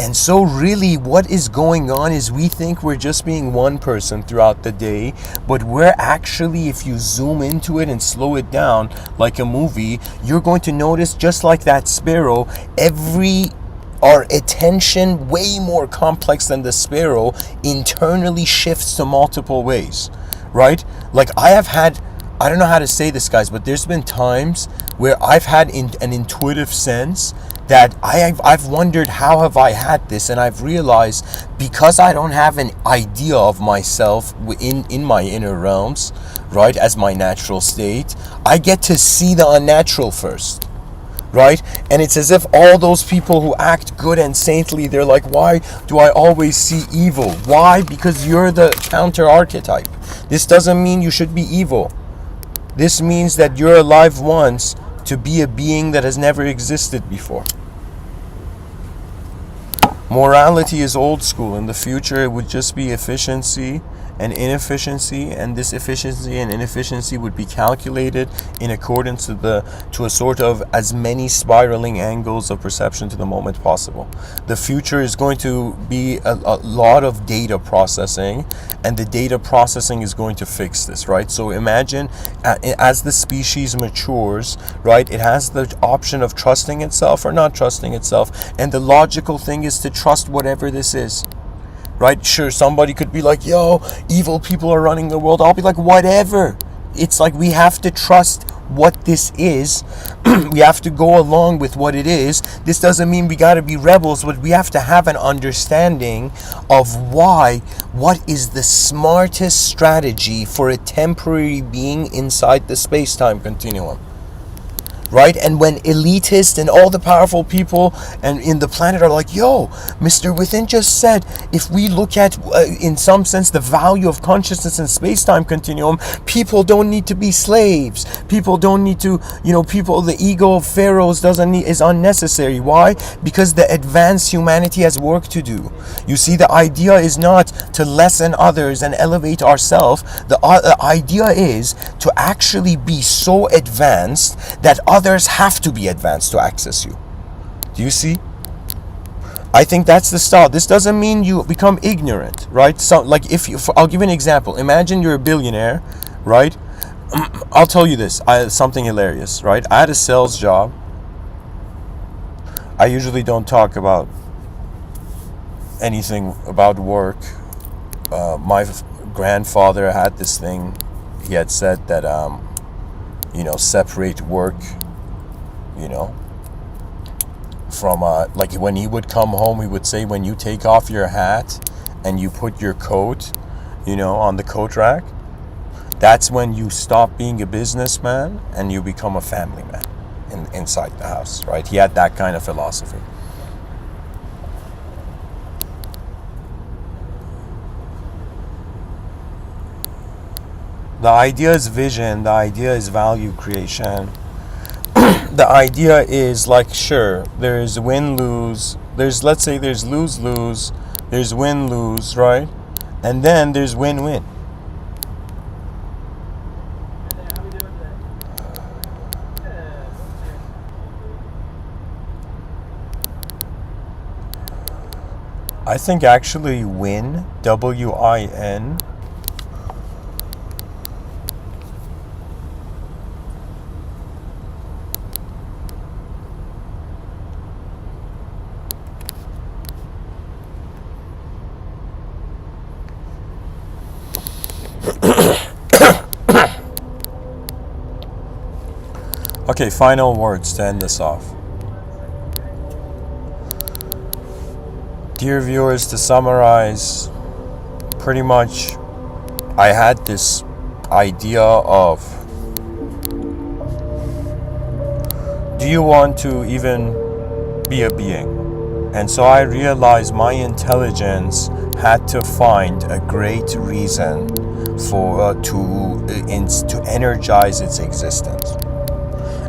And so really what is going on is we think we're just being one person throughout the day, but we're actually, if you zoom into it and slow it down like a movie, you're going to notice, just like that sparrow, our attention, way more complex than the sparrow, internally shifts to multiple ways, right? Like I don't know how to say this, guys, but there's been times where I've had an intuitive sense that I've wondered, how have I had this? And I've realized, because I don't have an idea of myself in my inner realms, right, as my natural state, I get to see the unnatural first, right? And it's as if all those people who act good and saintly, they're like, why do I always see evil? Why? Because you're the counter archetype. This doesn't mean you should be evil. This means that you're alive once to be a being that has never existed before. Morality is old school. In the future, it would just be efficiency and inefficiency, and this efficiency and inefficiency would be calculated in accordance to a sort of as many spiraling angles of perception to the moment possible. The future is going to be a lot of data processing, and the data processing is going to fix this, right? So imagine as the species matures, right, it has the option of trusting itself or not trusting itself, and the logical thing is to trust whatever this is. Right? Sure, somebody could be like, yo, evil people are running the world. I'll be like, whatever. It's like we have to trust what this is. We have to go along with what it is. This doesn't mean we got to be rebels, but we have to have an understanding of what is the smartest strategy for a temporary being inside the space-time continuum. Right? And when elitists and all the powerful people and in the planet are like, yo, Mr.Within just said, if we look at, in some sense, the value of consciousness in space-time continuum, people don't need to be slaves. People don't need to, the ego of pharaohs is unnecessary. Why? Because the advanced humanity has work to do. You see, the idea is not to lessen others and elevate ourselves. The idea is to actually be so advanced that others have to be advanced to access you. Do you see? I think that's the style. This doesn't mean you become ignorant, right? So, like, I'll give you an example. Imagine you're a billionaire, right? I'll tell you this, something hilarious, right? I had a sales job. I usually don't talk about anything about work. My grandfather had this thing. He had said that, separate work, from, like when he would come home, he would say, when you take off your hat and you put your coat, on the coat rack, that's when you stop being a businessman and you become a family man inside the house, right? He had that kind of philosophy. The idea is vision, the idea is value creation. The idea is like, sure, there's win-lose, let's say there's lose-lose, there's win-lose, right? And then there's win-win. I think actually win, W-I-N, okay, final words to end this off. Dear viewers, to summarize, pretty much I had this idea of, do you want to even be a being? And so I realized my intelligence had to find a great reason for to energize its existence.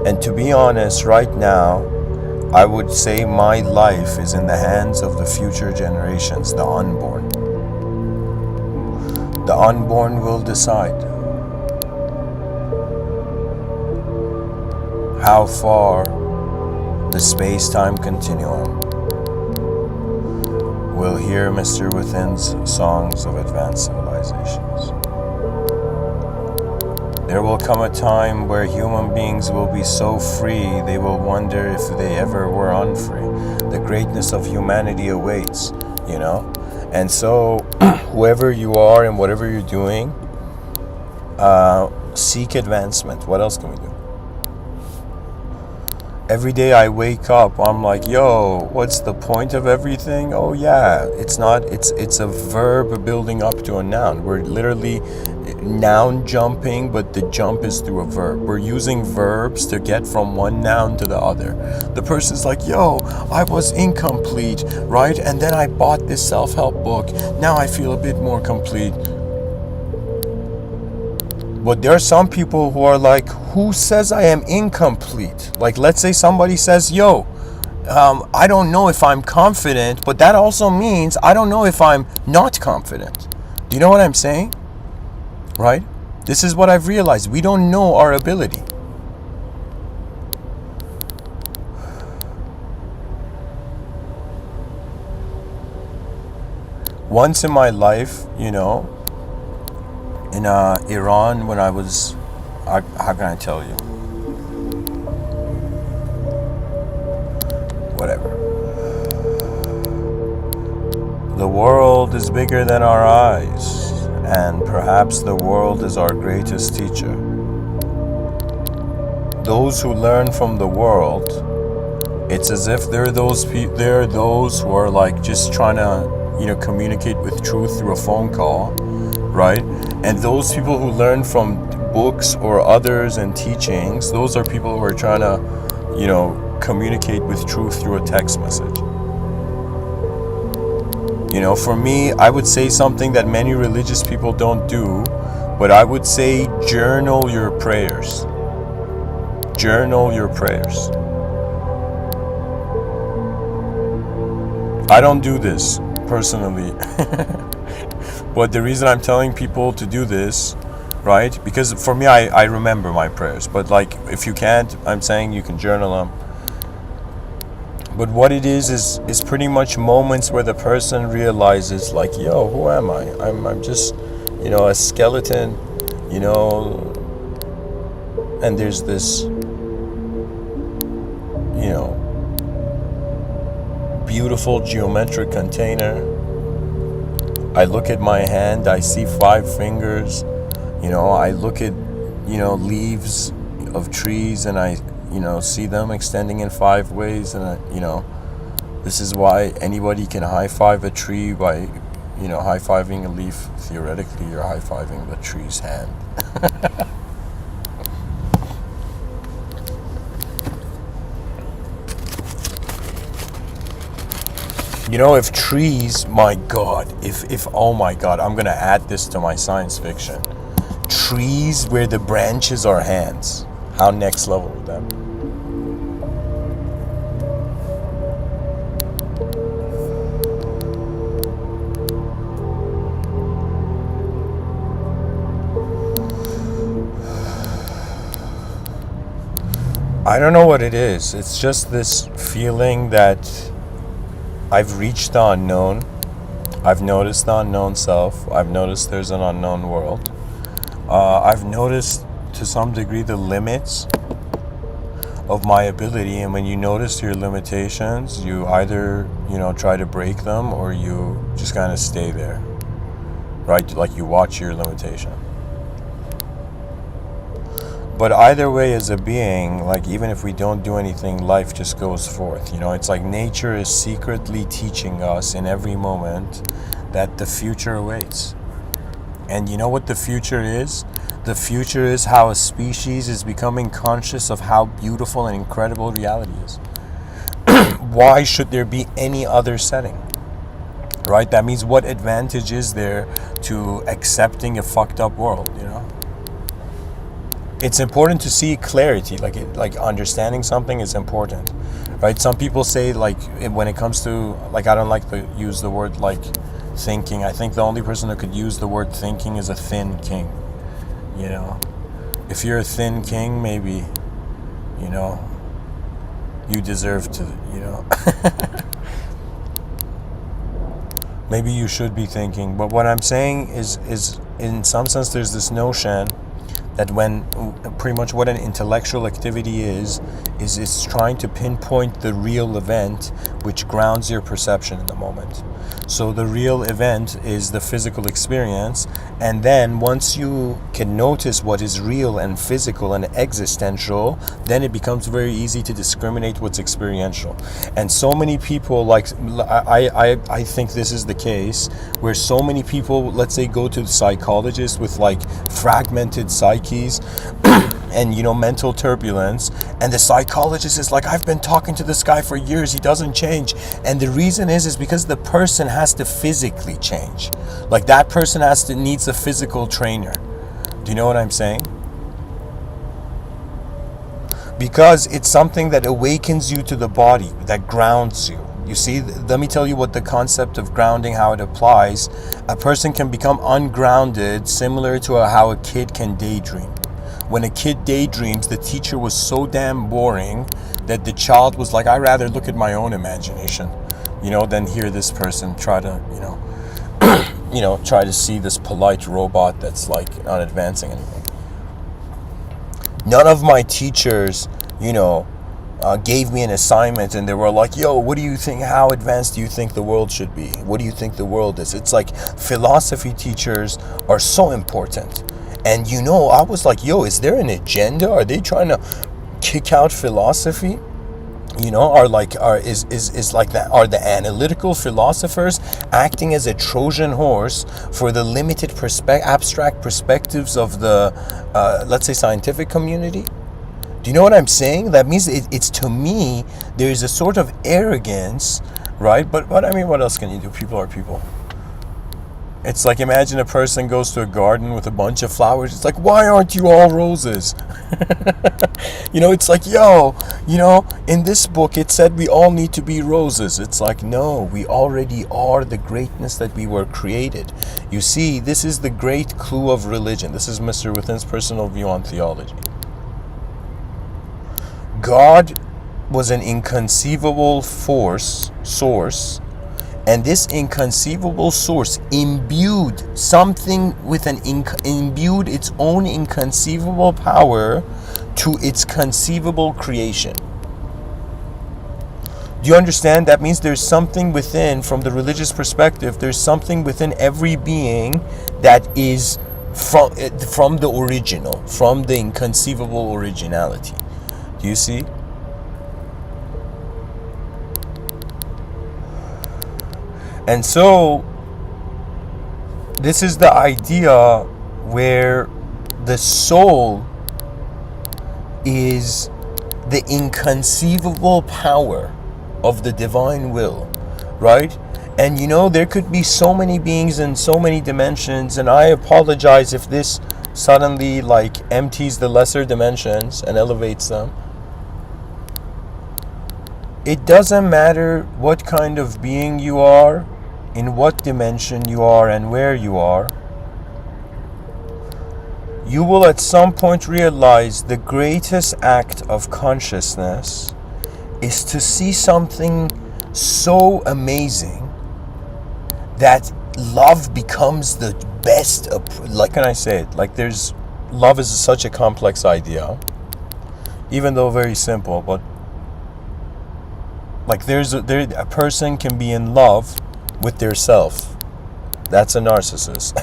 And to be honest, right now, I would say my life is in the hands of the future generations, the unborn. The unborn will decide how far the space-time continuum will hear Mr. Within's songs of advanced civilizations. There will come a time where human beings will be so free they will wonder if they ever were unfree. The greatness of humanity awaits, And so, whoever you are and whatever you're doing, seek advancement. What else can we do? Every day I wake up, I'm like, yo, what's the point of everything? Oh yeah, it's a verb building up to a noun. We're literally noun jumping, but the jump is through a verb. We're using verbs to get from one noun to the other. The person's like, yo, I was incomplete, right? And then I bought this self-help book. Now I feel a bit more complete. But there are some people who are like, who says I am incomplete? Like, let's say somebody says, yo, I don't know if I'm confident, but that also means I don't know if I'm not confident. Do you know what I'm saying? Right? This is what I've realized. We don't know our ability. Once in my life, in Iran, when I was, how can I tell you? Whatever. The world is bigger than our eyes, and perhaps the world is our greatest teacher. Those who learn from the world, it's as if they're those who are like just trying to, communicate with truth through a phone call, right? And those people who learn from books or others and teachings, those are people who are trying to, communicate with truth through a text message. For me, I would say something that many religious people don't do, but I would say journal your prayers. Journal your prayers. I don't do this personally. But the reason I'm telling people to do this, right? Because for me, I remember my prayers. But like, if you can't, I'm saying you can journal them. But what it is pretty much moments where the person realizes, like, yo, who am I? I'm just, a skeleton, and there's this, beautiful geometric container I look at my hand, I see 5 fingers. I look at, leaves of trees, and I, see them extending in 5 ways. And, this is why anybody can high-five a tree by, high-fiving a leaf. Theoretically, you're high-fiving the tree's hand. If trees, my God, if oh my God, I'm gonna add this to my science fiction. Trees where the branches are hands. How next level would that be? I don't know what it is. It's just this feeling that I've reached the unknown. I've noticed the unknown self. I've noticed there's an unknown world. I've noticed to some degree the limits of my ability, and when you notice your limitations, you either try to break them, or you just kind of stay there, right? Like you watch your limitation. But either way, as a being, like even if we don't do anything, life just goes forth. It's like nature is secretly teaching us in every moment that the future awaits. And you know what the future is? The future is how a species is becoming conscious of how beautiful and incredible reality is. Why should there be any other setting? Right? That means what advantage is there to accepting a fucked up world, It's important to see clarity, like understanding something is important, right? Some people say, like, when it comes to, like, I don't like to use the word, like, thinking. I think the only person who could use the word thinking is a thin king, If you're a thin king, maybe, you deserve to, maybe you should be thinking. But what I'm saying is in some sense, there's this notion that when pretty much what an intellectual activity is it's trying to pinpoint the real event which grounds your perception in the moment. So the real event is the physical experience, and then once you can notice what is real and physical and existential, then it becomes very easy to discriminate what's experiential. And so many people, like, I think this is the case, where so many people, let's say, go to the psychologist with like fragmented psyches and mental turbulence, and the psychologist is like, I've been talking to this guy for years, he doesn't change. And the reason is because the person has to physically change. Like, that person needs a physical trainer. Do you know what I'm saying? Because it's something that awakens you to the body, that grounds you. You see, let me tell you what the concept of grounding, how it applies. A person can become ungrounded, similar to how a kid can daydream. When a kid daydreams, the teacher was so damn boring that the child was like, I'd rather look at my own imagination, than hear this person try to, try to see this polite robot that's like not advancing anything. None of my teachers, gave me an assignment and they were like, yo, what do you think, how advanced do you think the world should be? What do you think the world is? It's like philosophy teachers are so important. And I was like, yo, is there an agenda? Are they trying to kick out philosophy? Are the analytical philosophers acting as a Trojan horse for the limited abstract perspectives of the, let's say, scientific community? Do you know what I'm saying? That means it's to me, there's a sort of arrogance, right? But I mean, what else can you do? People are people. It's like, imagine a person goes to a garden with a bunch of flowers. It's like, why aren't you all roses? It's like, yo, in this book it said we all need to be roses. It's like, no, we already are the greatness that we were created. You see, this is the great clue of religion. This is Mr. Within's personal view on theology. God was an inconceivable source, and this inconceivable source imbued imbued its own inconceivable power to its conceivable creation. Do you understand? That means there's something within, from the religious perspective, there's something within every being that is from the original, from the inconceivable originality. Do you see? And so this is the idea where the soul is the inconceivable power of the divine will, right? And there could be so many beings in so many dimensions, and I apologize if this suddenly empties the lesser dimensions and elevates them. It doesn't matter what kind of being you are, in what dimension you are, and where you are. You will at some point realize the greatest act of consciousness is to see something so amazing that love becomes the best. Like, can I say it? Love is such a complex idea, even though very simple. But a person can be in love with their self. That's a narcissist.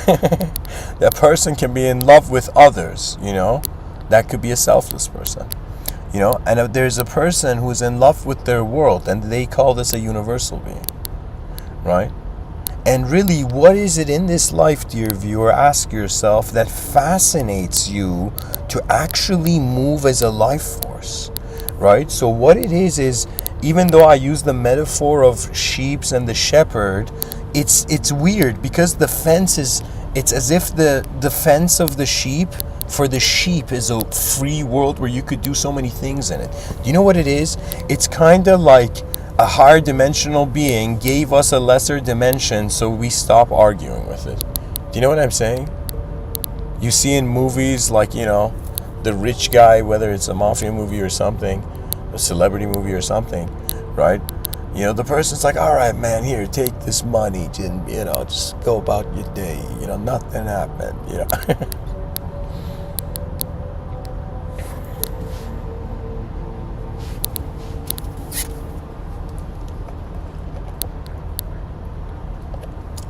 That person can be in love with others. That could be a selfless person. And if there's a person who's in love with their world, and they call this a universal being, right? And really, what is it in this life, dear viewer, ask yourself, that fascinates you to actually move as a life force, right? So what it is even though I use the metaphor of sheep and the shepherd, it's weird, because the fence it's as if the fence of the sheep, for the sheep, is a free world where you could do so many things in it. Do you know what it is? It's kind of like a higher dimensional being gave us a lesser dimension, so we stop arguing with it. Do you know what I'm saying? You see in movies the rich guy, whether it's a mafia movie or something, a celebrity movie or something, right? The person's like, all right, man, here, take this money, and just go about your day. Nothing happened.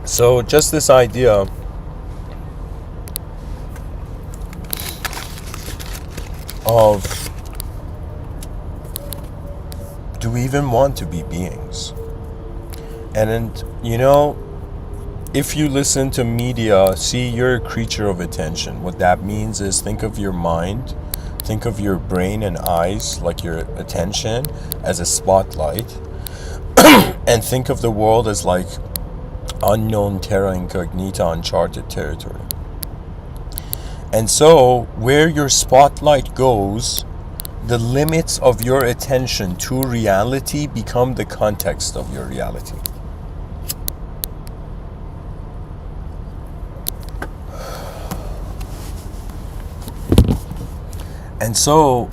So just this idea of, do we even want to be beings? And if you listen to media, see, you're a creature of attention. What that means is, think of your mind, think of your brain and eyes, like your attention, as a spotlight, and think of the world as unknown terra incognita, uncharted territory. And so where your spotlight goes, the limits of your attention to reality become the context of your reality. And so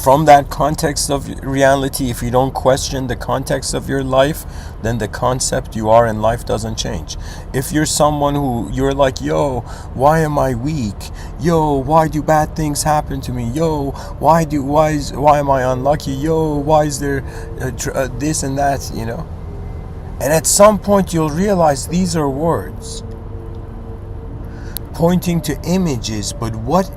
from that context of reality, if you don't question the context of your life, then the concept you are in life doesn't change. If you're someone who you're like, yo, why am I weak? Yo, why do bad things happen to me? Yo, why am I unlucky? Yo, why is there this and that? And at some point you'll realize these are words pointing to images, but what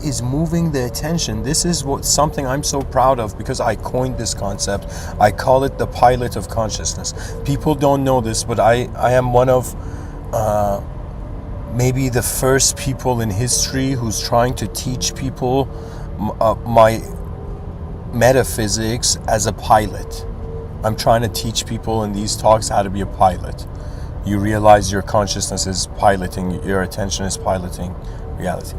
is moving the attention? This is something I'm so proud of, because I coined this concept. I call it the pilot of consciousness. People don't know this, but I am one of maybe the first people in history who's trying to teach people my metaphysics as a pilot. I'm trying to teach people in these talks how to be a pilot. You realize your consciousness is piloting, your attention is piloting reality.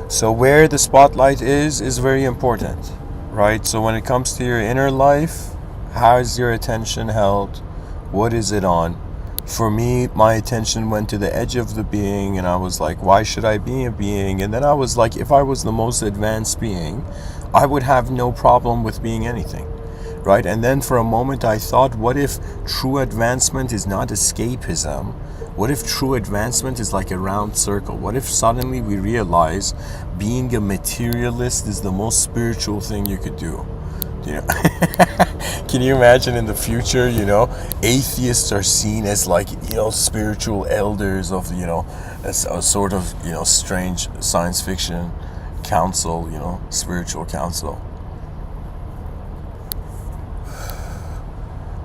So where the spotlight is very important, right? So when it comes to your inner life, how is your attention held? What is it on? For me, my attention went to the edge of the being, and I was like, why should I be a being? And then I was like, if I was the most advanced being, I would have no problem with being anything. Right? And then for a moment I thought, what if true advancement is not escapism? What if true advancement is like a round circle? What if suddenly we realize being a materialist is the most spiritual thing you could do? You know, can you imagine in the future, atheists are seen as like, spiritual elders of, as a sort of, strange science fiction council, spiritual council.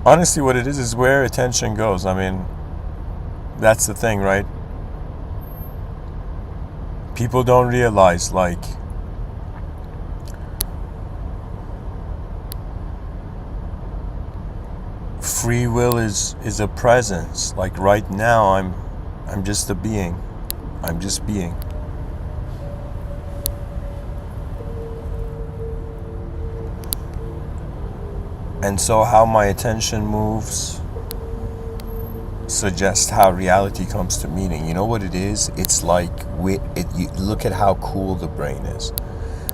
Honestly, what it is where attention goes. I mean, that's the thing, right? People don't realize, like, free will is a presence. Like right now, I'm just a being. I'm just being. And so how my attention moves suggests how reality comes to meaning. You know what it is? It's like, you look at how cool the brain is.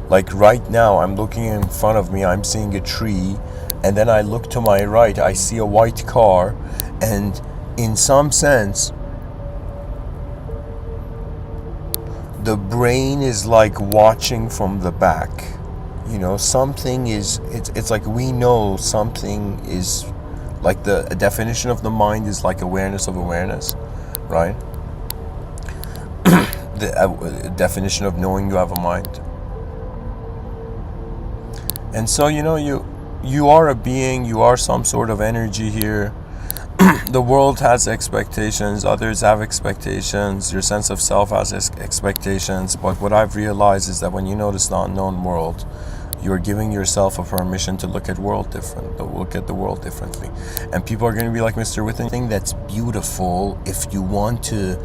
Like right now, I'm looking in front of me, I'm seeing a tree, and then I look to my right, I see a white car, and in some sense, the brain is like watching from the back. Something is, it's like we know something is, like the definition of the mind is like awareness of awareness, right? The definition of knowing you have a mind. And so, you are a being, you are some sort of energy here. The world has expectations, others have expectations, your sense of self has expectations, but what I've realized is that when you notice the unknown world, you're giving yourself a permission to look at the world differently. And people are going to be like, Mr. Within, thing that's beautiful if you want to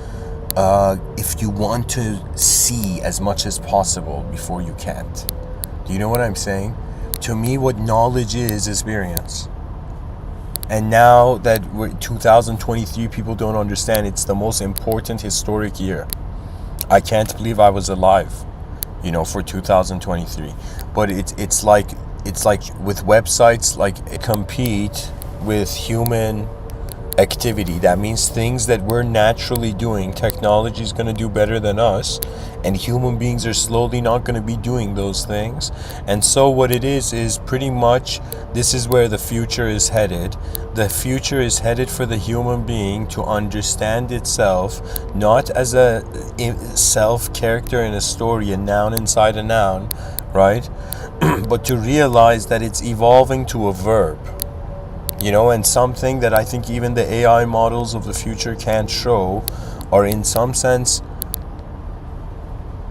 see as much as possible before you can't. Do you know what I'm saying? To me, what knowledge is experience. And now that we're 2023, people don't understand it's the most important historic year. I can't believe I was alive, for 2023. But it's like with websites, like compete with human activity. That means things that we're naturally doing, technology is going to do better than us, and human beings are slowly not going to be doing those things. And so what it is pretty much, this is where the future is headed. The future is headed for the human being to understand itself not as a self character in a story, a noun inside a noun, right? But to realize that it's evolving to a verb. And something that I think even the AI models of the future can't show, or in some sense,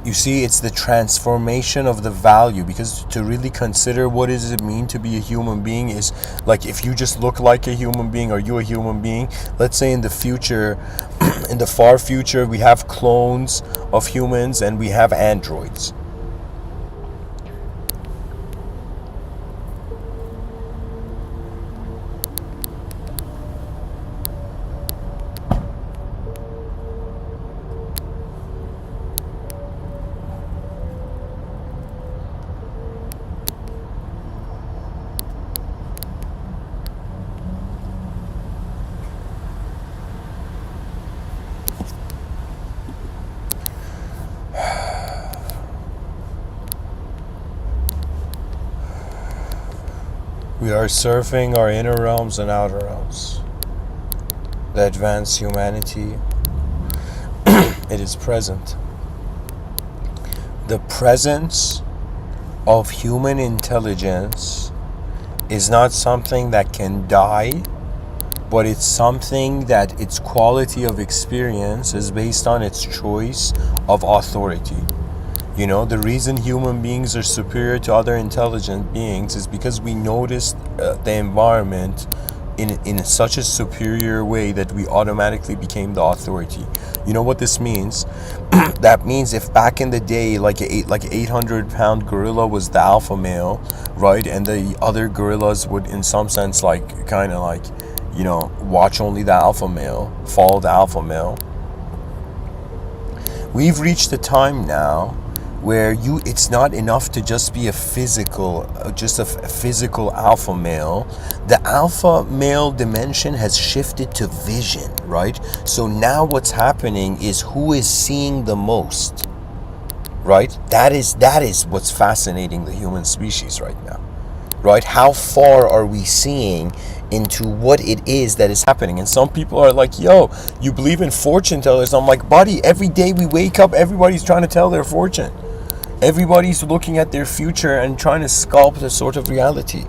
you see, it's the transformation of the value. Because to really consider what does it mean to be a human being is like, if you just look like a human being, are you a human being? Let's say in the future, in the far future, we have clones of humans and we have androids. We are surfing our inner realms and outer realms. The advanced humanity, it is present. The presence of human intelligence is not something that can die, but it's something that its quality of experience is based on its choice of authority. The reason human beings are superior to other intelligent beings is because we noticed the environment in such a superior way that we automatically became the authority. You know what this means? That means if back in the day, like an 800-pound gorilla was the alpha male, right, and the other gorillas would, in some sense, watch only the alpha male, follow the alpha male. We've reached a time now where it's not enough to just be a physical alpha male. The alpha male dimension has shifted to vision, right? So now what's happening is who is seeing the most, right? That is what's fascinating the human species right now, right? How far are we seeing into what it is that is happening? And some people are like, yo, you believe in fortune tellers? I'm like, buddy, every day we wake up, everybody's trying to tell their fortune. Everybody's looking at their future and trying to sculpt a sort of reality.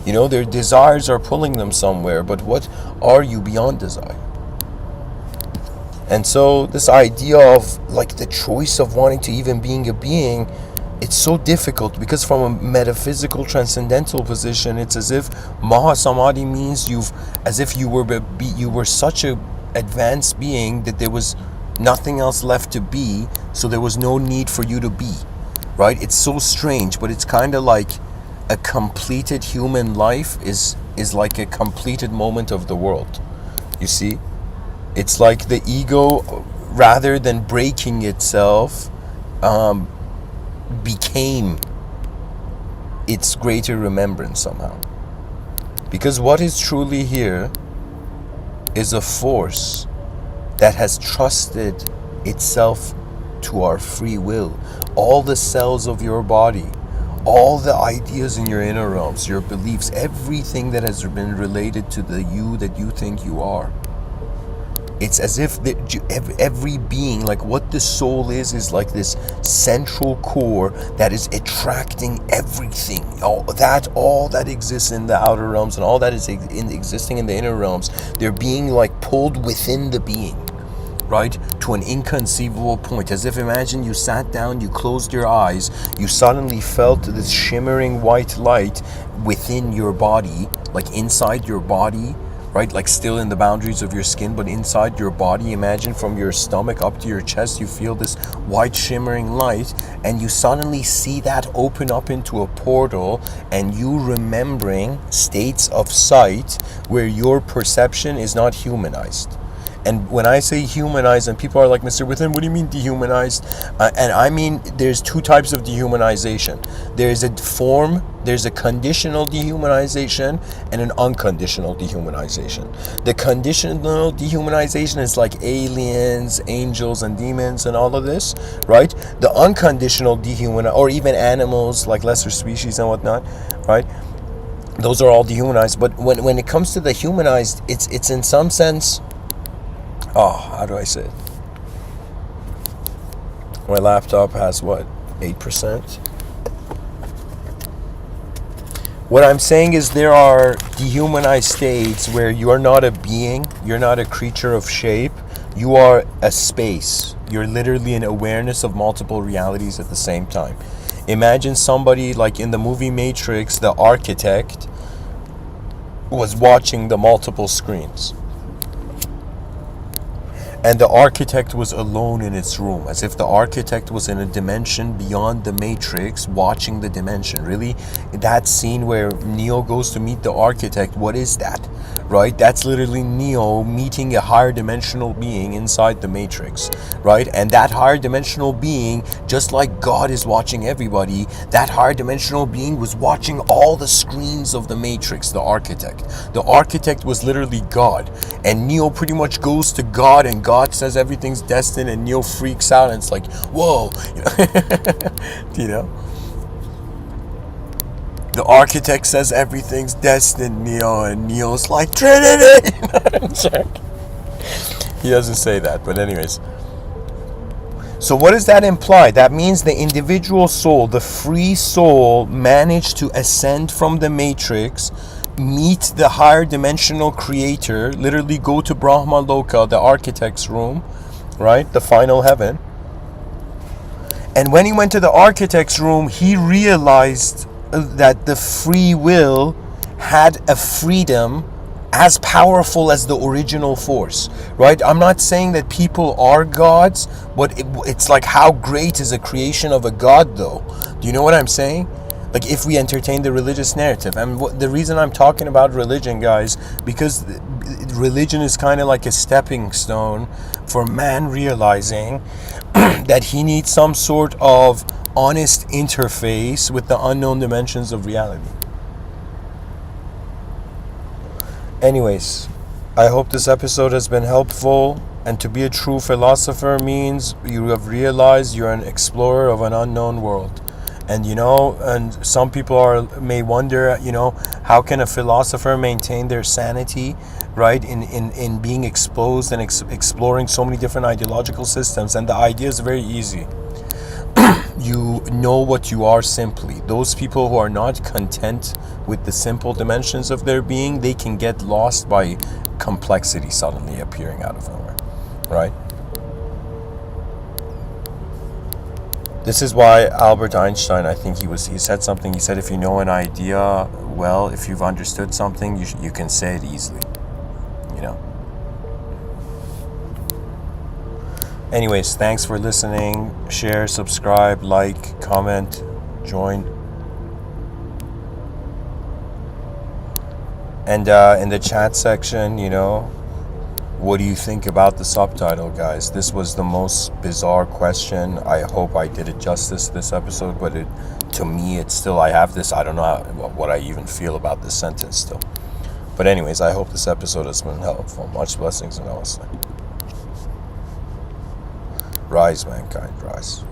You know, their desires are pulling them somewhere, but what are you beyond desire? And so this idea of like the choice of wanting to even being a being, it's so difficult, because from a metaphysical transcendental position, it's as if Mahasamadhi means as if you were such a advanced being that there was nothing else left to be, so there was no need for you to be. Right? It's so strange, but it's kind of like a completed human life is like a completed moment of the world. You see? It's like the ego, rather than breaking itself, became its greater remembrance somehow. Because what is truly here is a force that has trusted itself to our free will. All the cells of your body, all the ideas in your inner realms, your beliefs, everything that has been related to the you that you think you are. It's as if every being, like what the soul is like this central core that is attracting everything. All that exists in the outer realms and all that is existing in the inner realms, they're being like pulled within the being. Right? To an inconceivable point. As if, imagine you sat down, you closed your eyes, you suddenly felt this shimmering white light within your body, like inside your body, right? Like still in the boundaries of your skin, but inside your body. Imagine from your stomach up to your chest, you feel this white shimmering light, and you suddenly see that open up into a portal, and you remembering states of sight where your perception is not humanized. And when I say humanized, and people are like, Mr. Within, what do you mean dehumanized? And I mean, there's two types of dehumanization. There's a conditional dehumanization and an unconditional dehumanization. The conditional dehumanization is like aliens, angels, and demons and all of this, right? The unconditional or even animals like lesser species and whatnot, right? Those are all dehumanized. But when it comes to the humanized, it's in some sense, how do I say it? My laptop has what? 8%? What I'm saying is there are dehumanized states where you are not a being, you're not a creature of shape, you are a space. You're literally an awareness of multiple realities at the same time. Imagine somebody like in the movie Matrix, the architect was watching the multiple screens. And the architect was alone in its room, as if the architect was in a dimension beyond the matrix, watching the dimension. Really, that scene where Neo goes to meet the architect, what is that? Right? That's literally Neo meeting a higher dimensional being inside the matrix, right? And that higher dimensional being, just like God is watching everybody, that higher dimensional being was watching all the screens of the matrix, the architect. The architect was literally God. And Neo pretty much goes to God, and God says everything's destined, and Neo freaks out, and it's like, whoa, you know? The architect says everything's destined, Neo, and Neo's like, Trinity! He doesn't say that, but anyways. So what does that imply? That means the individual soul, the free soul, managed to ascend from the matrix, meet the higher dimensional creator, literally go to Brahma Loka, the architect's room, right? The final heaven. And when he went to the architect's room, he realized that the free will had a freedom as powerful as the original force, right? I'm not saying that people are gods, but it's like, how great is a creation of a god, though? Do you know what I'm saying? Like, if we entertain the religious narrative. And the reason I'm talking about religion, guys, because religion is kind of like a stepping stone for man realizing that he needs some sort of honest interface with the unknown dimensions of reality. Anyways, I hope this episode has been helpful. And to be a true philosopher means you have realized you're an explorer of an unknown world. And and some people may wonder, how can a philosopher maintain their sanity, right, in being exposed and exploring so many different ideological systems? And the idea is very easy. You know what you are simply. Those people who are not content with the simple dimensions of their being, they can get lost by complexity suddenly appearing out of nowhere, right? This is why Albert Einstein, I think he said something. He said, if you know an idea well, if you've understood something, you can say it easily, Anyways, thanks for listening. Share, subscribe, like, comment, join. And in the chat section, what do you think about the subtitle, guys? This was the most bizarre question. I hope I did it justice this episode, but to me, it's still, I have this, I don't know what I even feel about this sentence still. But anyways, I hope this episode has been helpful. Much blessings and namaste. Rise, mankind, rise.